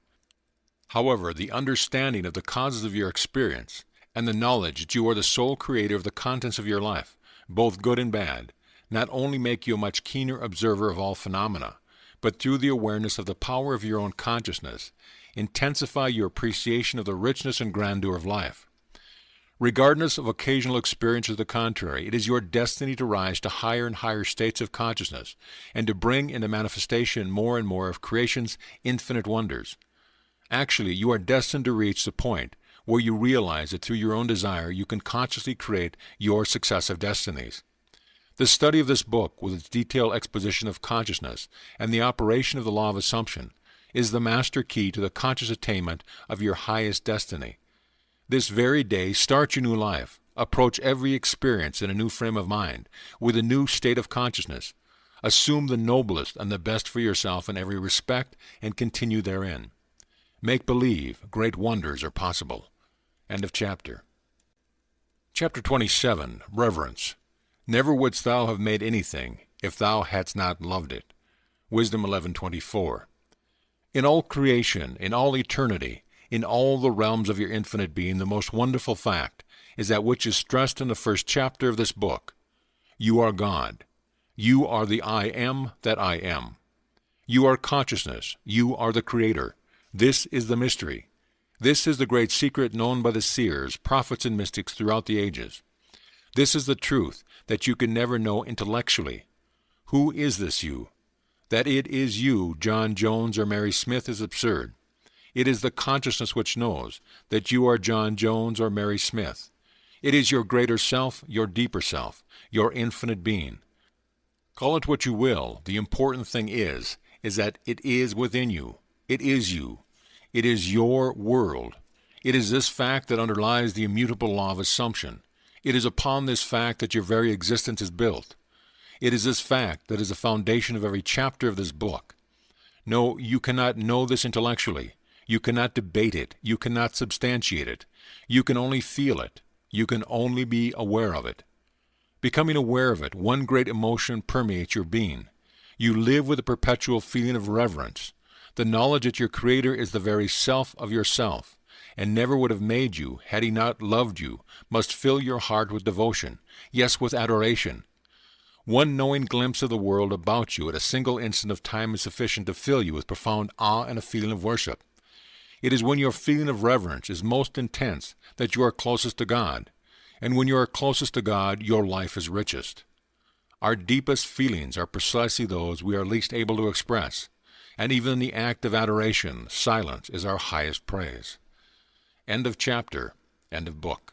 However, the understanding of the causes of your experience and the knowledge that you are the sole creator of the contents of your life, both good and bad, not only make you a much keener observer of all phenomena, but through the awareness of the power of your own consciousness, intensify your appreciation of the richness and grandeur of life. Regardless of occasional experiences of the contrary, it is your destiny to rise to higher and higher states of consciousness and to bring into manifestation more and more of creation's infinite wonders. Actually, you are destined to reach the point where you realize that through your own desire you can consciously create your successive destinies. The study of this book, with its detailed exposition of consciousness and the operation of the law of assumption, is the master key to the conscious attainment of your highest destiny. This very day, start your new life. Approach every experience in a new frame of mind, with a new state of consciousness. Assume the noblest and the best for yourself in every respect, and continue therein. Make believe great wonders are possible. End of chapter. Chapter 27, Reverence. Never wouldst thou have made anything if thou hadst not loved it. Wisdom 11:24. In all creation, in all eternity, in all the realms of your infinite being, the most wonderful fact is that which is stressed in the first chapter of this book. You are God. You are the I am that I am. You are consciousness. You are the Creator. This is the mystery. This is the great secret known by the seers, prophets, and mystics throughout the ages. This is the truth that you can never know intellectually. Who is this you? That it is you, John Jones or Mary Smith, is absurd. It is the consciousness which knows that you are John Jones or Mary Smith. It is your greater self, your deeper self, your infinite being. Call it what you will, the important thing is that it is within you. It is you. It is your world. It is this fact that underlies the immutable law of assumption. It is upon this fact that your very existence is built. It is this fact that is the foundation of every chapter of this book. No, you cannot know this intellectually. You cannot debate it. You cannot substantiate it. You can only feel it. You can only be aware of it. Becoming aware of it, one great emotion permeates your being. You live with a perpetual feeling of reverence. The knowledge that your Creator is the very self of yourself, and never would have made you had He not loved you, must fill your heart with devotion, yes, with adoration. One knowing glimpse of the world about you at a single instant of time is sufficient to fill you with profound awe and a feeling of worship. It is when your feeling of reverence is most intense that you are closest to God. And when you are closest to God, your life is richest. Our deepest feelings are precisely those we are least able to express, and even in the act of adoration, silence is our highest praise. End of chapter. End of book.